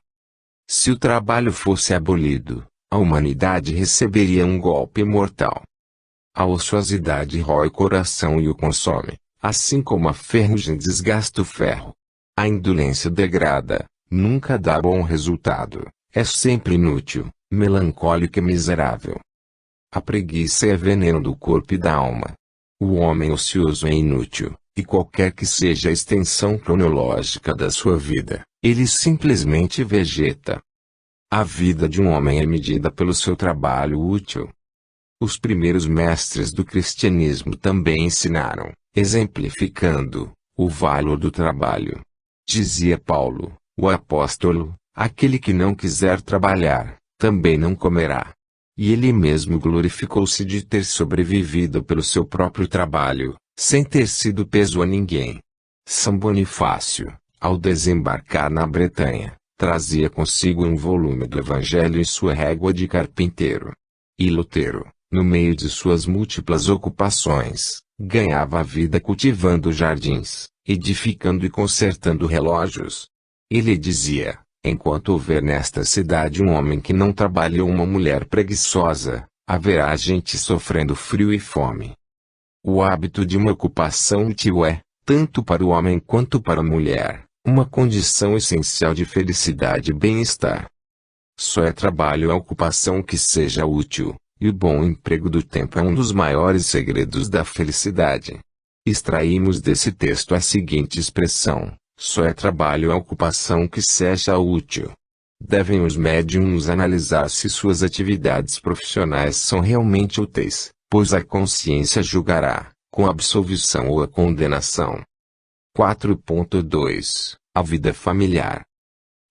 Se o trabalho fosse abolido, a humanidade receberia um golpe mortal. A ociosidade rói o coração e o consome, assim como a ferrugem desgasta o ferro. A indolência degrada, nunca dá bom resultado, é sempre inútil, melancólica e miserável. A preguiça é veneno do corpo e da alma. O homem ocioso é inútil, e qualquer que seja a extensão cronológica da sua vida, ele simplesmente vegeta. A vida de um homem é medida pelo seu trabalho útil. Os primeiros mestres do cristianismo também ensinaram, exemplificando, o valor do trabalho. Dizia Paulo, o apóstolo, aquele que não quiser trabalhar, também não comerá. E ele mesmo glorificou-se de ter sobrevivido pelo seu próprio trabalho, sem ter sido peso a ninguém. São Bonifácio, ao desembarcar na Bretanha, trazia consigo um volume do Evangelho em sua régua de carpinteiro. E Lutero, no meio de suas múltiplas ocupações, ganhava a vida cultivando jardins, edificando e consertando relógios. Ele dizia: enquanto houver nesta cidade um homem que não trabalhe ou uma mulher preguiçosa, haverá gente sofrendo frio e fome. O hábito de uma ocupação útil é, tanto para o homem quanto para a mulher, uma condição essencial de felicidade e bem-estar. Só é trabalho a ocupação que seja útil, e o bom emprego do tempo é um dos maiores segredos da felicidade. Extraímos desse texto a seguinte expressão: só é trabalho a ocupação que seja útil. Devem os médiuns analisar se suas atividades profissionais são realmente úteis, pois a consciência julgará, com a absolvição ou a condenação. 4.2 A vida familiar.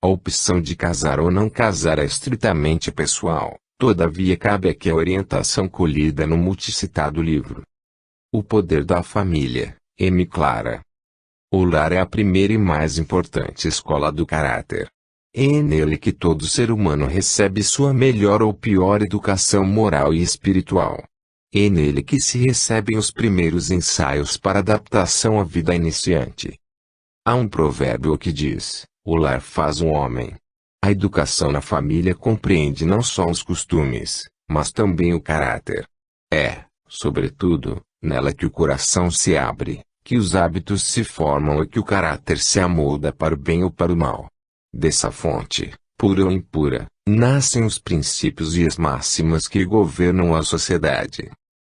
A opção de casar ou não casar é estritamente pessoal, todavia cabe aqui a orientação colhida no multicitado livro. O poder da família, M. Clara. O lar é a primeira e mais importante escola do caráter. É nele que todo ser humano recebe sua melhor ou pior educação moral e espiritual. É nele que se recebem os primeiros ensaios para adaptação à vida iniciante. Há um provérbio que diz: o lar faz um homem. A educação na família compreende não só os costumes, mas também o caráter. É, sobretudo, nela que o coração se abre, que os hábitos se formam e que o caráter se amolda para o bem ou para o mal. Dessa fonte, pura ou impura, nascem os princípios e as máximas que governam a sociedade.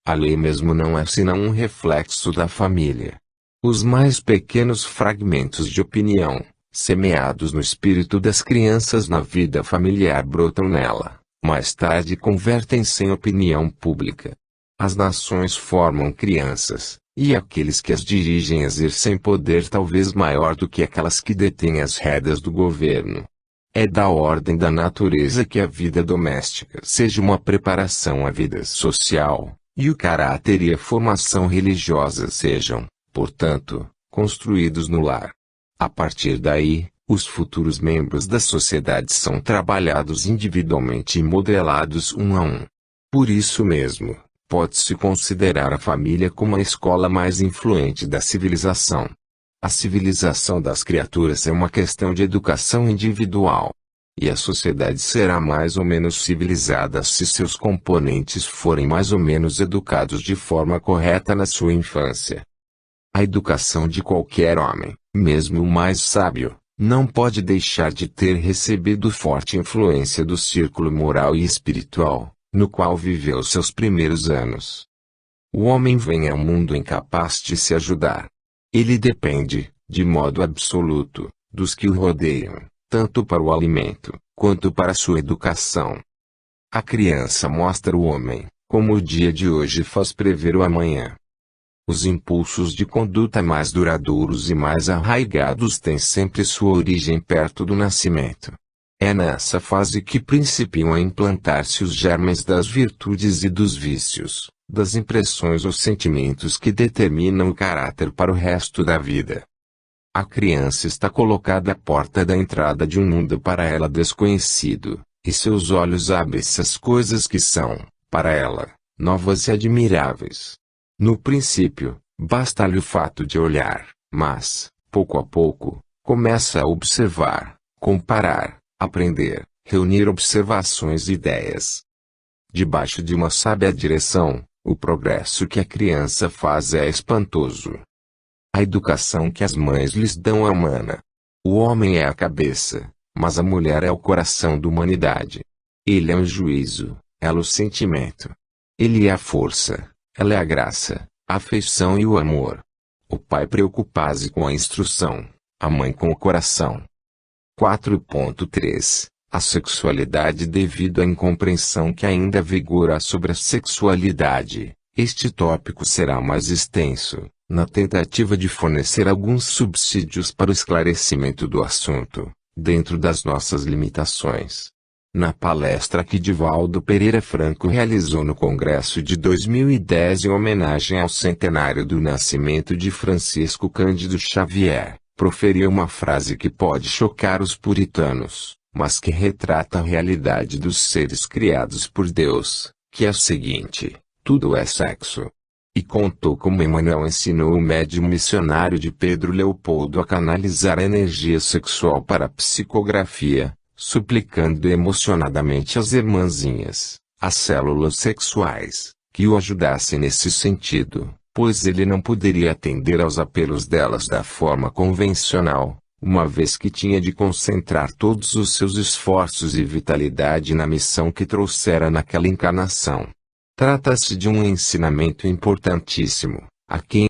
A lei mesmo não é senão um reflexo da família. Os mais pequenos fragmentos de opinião, semeados no espírito das crianças na vida familiar, brotam nela, mais tarde convertem-se em opinião pública. As nações formam crianças, e aqueles que as dirigem exercem poder talvez maior do que aquelas que detêm as rédeas do governo. É da ordem da natureza que a vida doméstica seja uma preparação à vida social, e o caráter e a formação religiosa sejam, portanto, construídos no lar. A partir daí, os futuros membros da sociedade são trabalhados individualmente e modelados um a um. Por isso mesmo, pode-se considerar a família como a escola mais influente da civilização. A civilização das criaturas é uma questão de educação individual. E a sociedade será mais ou menos civilizada se seus componentes forem mais ou menos educados de forma correta na sua infância. A educação de qualquer homem, mesmo o mais sábio, não pode deixar de ter recebido forte influência do círculo moral e espiritual, no qual viveu seus primeiros anos. O homem vem ao mundo incapaz de se ajudar. Ele depende, de modo absoluto, dos que o rodeiam, tanto para o alimento, quanto para sua educação. A criança mostra o homem, como o dia de hoje faz prever o amanhã. Os impulsos de conduta mais duradouros e mais arraigados têm sempre sua origem perto do nascimento. É nessa fase que principiam a implantar-se os germes das virtudes e dos vícios, das impressões ou sentimentos que determinam o caráter para o resto da vida. A criança está colocada à porta da entrada de um mundo para ela desconhecido, e seus olhos abrem-se às coisas que são, para ela, novas e admiráveis. No princípio, basta-lhe o fato de olhar, mas, pouco a pouco, começa a observar, comparar, aprender, reunir observações e ideias. Debaixo de uma sábia direção, o progresso que a criança faz é espantoso. A educação que as mães lhes dão é humana. O homem é a cabeça, mas a mulher é o coração da humanidade. Ele é o juízo, ela o sentimento. Ele é a força, ela é a graça, a afeição e o amor. O pai preocupa-se com a instrução, a mãe com o coração. 4.3 A sexualidade. Devido à incompreensão que ainda vigora sobre a sexualidade, este tópico será mais extenso, na tentativa de fornecer alguns subsídios para o esclarecimento do assunto, dentro das nossas limitações. Na palestra que Divaldo Pereira Franco realizou no Congresso de 2010 em homenagem ao centenário do nascimento de Francisco Cândido Xavier, proferiu uma frase que pode chocar os puritanos, mas que retrata a realidade dos seres criados por Deus, que é a seguinte: tudo é sexo. E contou como Emmanuel ensinou o médium missionário de Pedro Leopoldo a canalizar a energia sexual para a psicografia, suplicando emocionadamente às irmãzinhas, as células sexuais, que o ajudassem nesse sentido, pois ele não poderia atender aos apelos delas da forma convencional, uma vez que tinha de concentrar todos os seus esforços e vitalidade na missão que trouxera naquela encarnação. Trata-se de um ensinamento importantíssimo, a quem